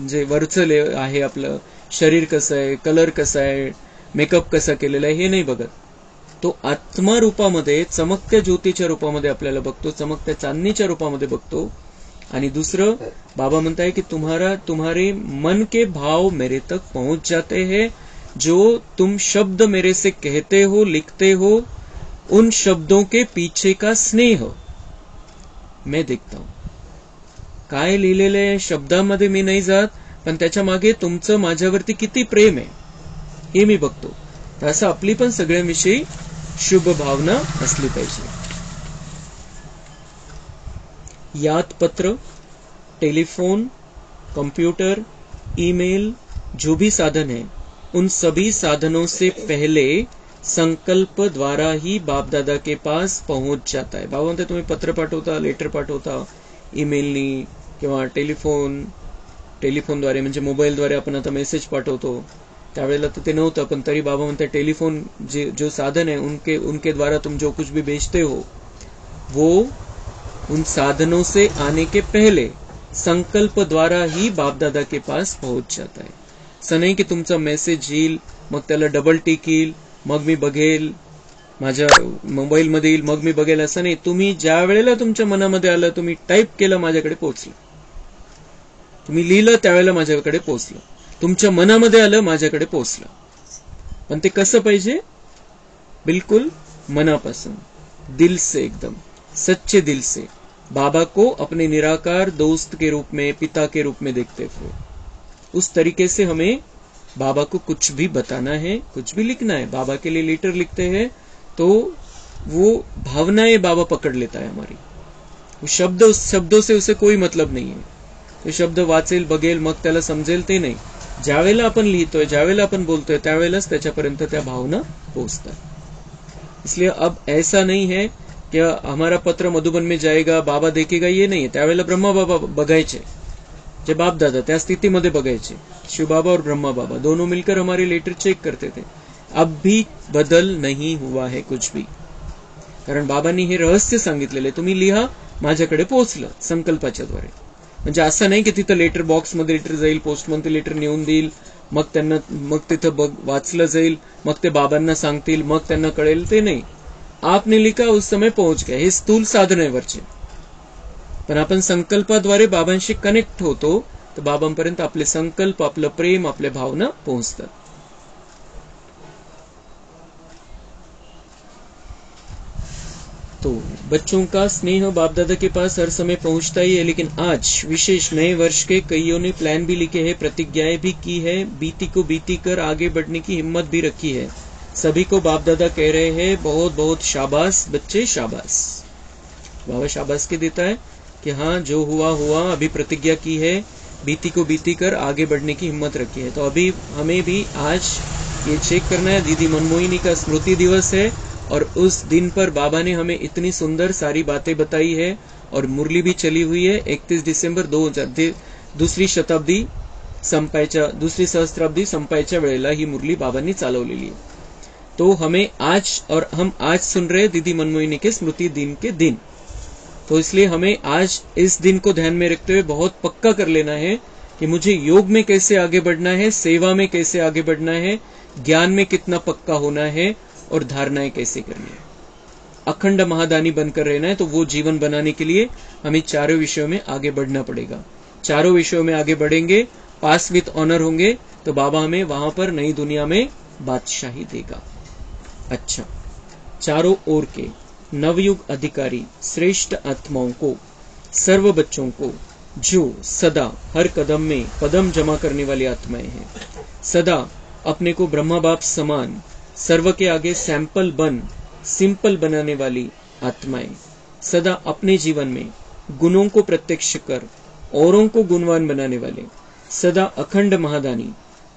जे वरचं आहे, आपलं शरीर कसं आहे, कलर कसा आहे, मेकअप कसा केलेला आहे, हे नाही बघत. तो आत्मा रूपामध्ये, चमकत्या ज्योतीच्या रूपामध्ये आपल्याला बघतो, चमकत्या चांदणीच्या रूपामध्ये बघतो. आणि दुसरं, बाबा म्हणताय की तुम्हारे मन के भाव मेरे तक पहुंच जाते हैं, जो तुम शब्द मेरे से कहते हो, लिखते हो, उन शब्दों के पीछे का स्नेह मैं देखता हूं. काय लिहिलेले शब्दामध्ये मी नाही जात, पण त्याच्या मागे तुमचं माझ्यावरती किती प्रेम आहे हे मी बघतो. तर असं आपली पण सगळ्यांविषयी शुभ भावना असली पाहिजे. याद पत्र, टेलीफोन, कंप्यूटर, ईमेल, जो भी साधन है, उन सभी साधनों से पहले संकल्प द्वारा ही बाप दादा के पास पहुंच जाता है. बाबा म्हणते तुम्ही पत्र पाठवता, लेटर पाठवता, ईमेलनी किंवा टेलिफोनद्वारे म्हणजे मोबाईलद्वारे आपण आता मेसेज पाठवतो. त्यावेळेला तर ते नव्हतं, पण तरी बाबा म्हणते टेलीफोन जो साधन है उनके द्वारा तुम जो कुछ भी भेजते हो, वो उन साधनों से आने के पहले संकल्प द्वारा ही बाप दादा के पास पहुंच जाता है. असं नाही की तुमचा मेसेज येईल, मग त्याला डबल टिक येईल, मग मी बघेल, माझ्या मोबाईलमध्ये येईल, मग मी बघेल, असं नाही. तुम्ही ज्या वेळेला तुमच्या मनामध्ये आलं, तुम्ही टाईप केलं, माझ्याकडे पोहोचलं. तुम्ही लिहिलं त्यावेळेला माझ्याकडे पोहोचलं. तुमच्या मनामध्ये आलं, माझ्याकडे पोहोचलं. पण ते कसं पाहिजे? बिल्कुल मनापासून, दिल से, एकदम सच्चे दिल से. बाबा को अपने निराकार दोस्त के रूप में, पिता के रूप में देखते हुए, उस तरीके से हमें बाबा को कुछ भी बताना है, कुछ भी लिखना है. बाबा के लिए लेटर लिखते हैं तो वो भावनाएं बाबा पकड़ लेता है हमारी. वो शब्दों से उसे कोई मतलब नहीं है. तो शब्द वाचेल, बघेल, मग त्याला समजेल, ते नाही. ज्यावेळेला आपण लिहितोय, ज्यावेळेला आपण बोलतोय, त्यावेळेलाच त्याच्यापर्यंत त्या भावना पोहोचतात. इसलिए अब ऐसा नहीं है कि हमारा पत्र मधुबन में जाएगा, बाबा देखेगा, ये नहीं है. त्यावेळेला ब्रह्मा बाबा बघायचे, जे बाप दादा त्या स्थितीमध्ये बघायचे. शिव बाबा और ब्रह्मा बाबा दोनों मिलकर हमारे लेटर चेक करते थे. अब भी बदल नहीं हुआ है कुछ भी, कारण बाबांनी हे रहस्य सांगितलेले. तुम्ही लिहा, माझ्याकडे पोहोचलं संकल्पाच्या द्वारे. म्हणजे असं नाही की तिथं लेटर बॉक्समध्ये लेटर जाईल, पोस्टमन ते लेटर नेऊन देईल, मग तिथं वाचलं जाईल, मग ते बाबांना सांगतील, मग त्यांना कळेल, ते नाही. आपने लिखा, उस समय पहुंच गया. हे स्थूल साधन आहे वरचे. पण आपण संकल्पाद्वारे बाबांशी कनेक्ट होतो, तर बाबांपर्यंत आपले संकल्प, आपलं प्रेम, आपल्या भावना पोहोचतात. तो बच्चों का स्नेह बाप दादा के पास हर समय पहुंचता ही है, लेकिन आज विशेष नए वर्ष के कईयों ने प्लान भी लिखे हैं, प्रतिज्ञाएं भी की है, बीती को बीती कर आगे बढ़ने की हिम्मत भी रखी है. सभी को बाप दादा कह रहे हैं, बहुत बहुत शाबाश बच्चे, शाबाश. बाबा शाबाश के देता है कि हाँ, जो हुआ हुआ, अभी प्रतिज्ञा की है, बीती को बीती कर आगे बढ़ने की हिम्मत रखी है. तो अभी हमें भी आज ये चेक करना है. दीदी मनमोहिनी का स्मृति दिवस है, और उस दिन पर बाबा ने हमें इतनी सुंदर सारी बातें बताई है, और मुरली भी चली हुई है. 31 डिसेंबर 2000, दुसरी सहस्त्राब्दी संपायच्या वेळेला ही मुरली बाबांनी चालवलेली है. तो हमें आज, और हम आज सुन रहे दीदी मनमोहिनी के स्मृति दिन के दिन, तो इसलिए हमें आज इस दिन को ध्यान में रखते हुए बहुत पक्का कर लेना है कि मुझे योग में कैसे आगे बढ़ना है, सेवा में कैसे आगे बढ़ना है, ज्ञान में कितना पक्का होना है, और धारणाएं कैसे करनी है. अखंड महादानी बनकर रहना है, तो वो जीवन बनाने के लिए हमें चारों विषयों में आगे बढ़ना पड़ेगा. चारों विषयों में आगे बढ़ेंगे, पास विथ ऑनर होंगे, तो बाबा हमें वहां पर नई दुनिया में बादशाही देगा. अच्छा, चारों ओर के नवयुग अधिकारी श्रेष्ठ आत्माओं को, सर्व बच्चों को, जो सदा हर कदम में पदम जमा करने वाली आत्माएं हैं, सदा अपने को ब्रह्मा बाप समान, सर्व के आगे सैंपल सिंपल बनाने वाली आत्माएं, सदा अपने जीवन में गुणों को प्रत्यक्ष कर औरों को गुणवान बनाने वाले, सदा अखंड महादानी,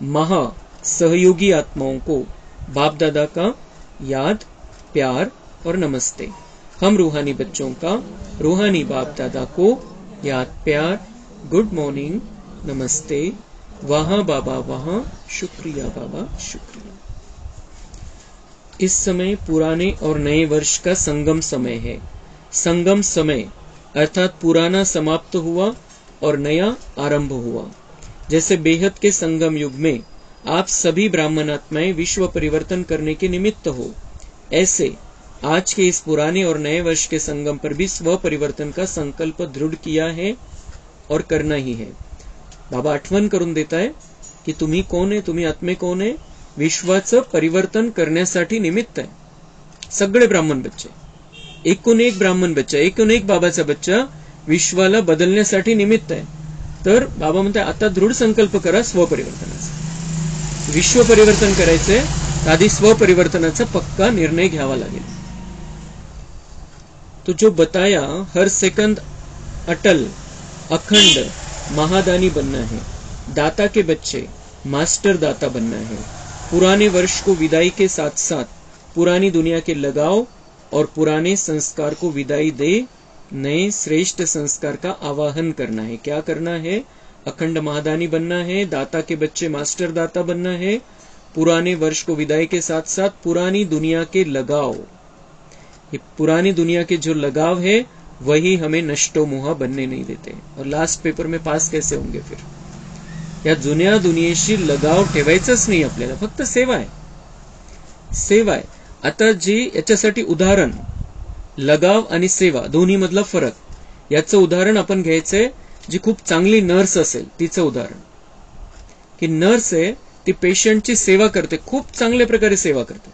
महा सहयोगी आत्माओं को बाप दादा का याद, प्यार और नमस्ते. हम रूहानी बच्चों का रूहानी बाप दादा को याद, प्यार, गुड मॉर्निंग, नमस्ते, वहां बाबा वहां, शुक्रिया बाबा शुक्रिया. इस समय पुराने और नए वर्ष का संगम समय है. संगम समय अर्थात पुराना समाप्त हुआ और नया आरंभ हुआ। जैसे बेहद के संगम युग में आप सभी ब्राह्मणात्माएं विश्व परिवर्तन करने के निमित्त हो, ऐसे आज के इस पुराने और नए वर्ष के संगम पर भी स्व परिवर्तन का संकल्प दृढ़ किया है और करना ही है। बाबा आठवण करून देत आहे की तुम्ही कोण आहे, तुम्ही आत्मे कोण आहे, विश्वाचं परिवर्तन करण्यासाठी निमित्त आहे। सगळे ब्राह्मण बच्चे, एकूण एक ब्राह्मण बच्चा, एकूण एक बाबाचा बच्चा विश्वाला बदलण्यासाठी निमित्त आहे। तर बाबा म्हणतात आता दृढ संकल्प करा स्वपरिवर्तनाचा। विश्व परिवर्तन करायचंय तर आधी स्वपरिवर्तनाचा पक्का निर्णय घ्यावा लागेल। तो जो बताया हर सेकंद अटल अखंड महादानी बनना है, दाता के बच्चे मास्टर दाता बनना है। पुराने वर्ष को विदाई के साथ साथ पुरानी दुनिया के लगाव और पुराने संस्कार को विदाई दे नए श्रेष्ठ संस्कार का आवाहन करना है। क्या करना है? अखंड महादानी बनना है, दाता के बच्चे मास्टर दाता बनना है। पुराने वर्ष को विदाई के साथ साथ पुरानी दुनिया के लगाव, ये पुरानी दुनिया के जो लगाव है वही हमें नष्टो मोहा बनने नहीं देते। और लास्ट पेपर में पास कैसे होंगे फिर? या जुन्या दुनियेशी लगाव ठेवायचंच नाही आपल्याला, फक्त सेवा आहे, सेवा आहे। आता जी याच्यासाठी उदाहरण लगाव आणि सेवा दोन्ही मधला फरक, याचं उदाहरण आपण घ्यायचंय जी खूप चांगली नर्स असेल तिचं उदाहरण, की नर्स आहे ती पेशंटची सेवा करते, खूप चांगल्या प्रकारे सेवा करते।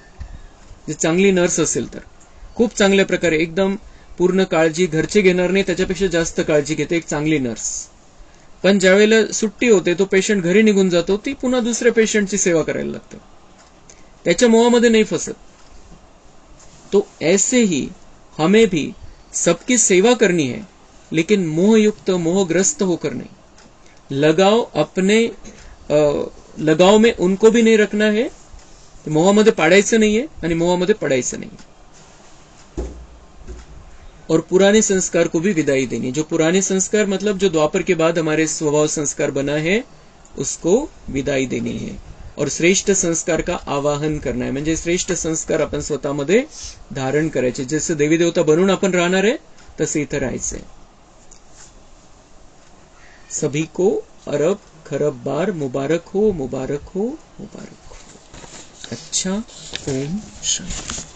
जी चांगली नर्स असेल तर खूप चांगल्या प्रकारे एकदम पूर्ण काळजी, घरचे घेणार नाही त्याच्यापेक्षा जास्त काळजी घेते एक चांगली नर्स। पण ज्यावेळेला सुट्टी होते तो पेशंट घरी निघून जातो, ती पुन्हा दुसऱ्या पेशंटची सेवा करायला लागते, त्याच्या मोहामध्ये नहीं फंसत। तो ऐसे ही हमें भी सबकी सेवा करनी है, लेकिन मोहयुक्त मोहग्रस्त होकर नहीं। लगाव अपने लगाव में उनको भी नहीं रखना है, मोहामध्ये पाडायचं नाहीये आणि मोहामध्ये पडायचं नाही। और पुराने संस्कार को भी विदाई देनी है। जो पुराने संस्कार मतलब जो द्वापर के बाद हमारे स्वभाव संस्कार बना है उसको विदाई देनी है और श्रेष्ठ संस्कार का आवाहन करना है। म्हणजे श्रेष्ठ संस्कार आपण स्वतःमध्ये धारण करायचे। जसे देवी देवता बनून आपण राहणार आहे तसे इथं राहायचंय। सभी को अरब खरब बार मुबारक हो, मुबारक हो, मुबारक हो। अच्छा, ओम शांति।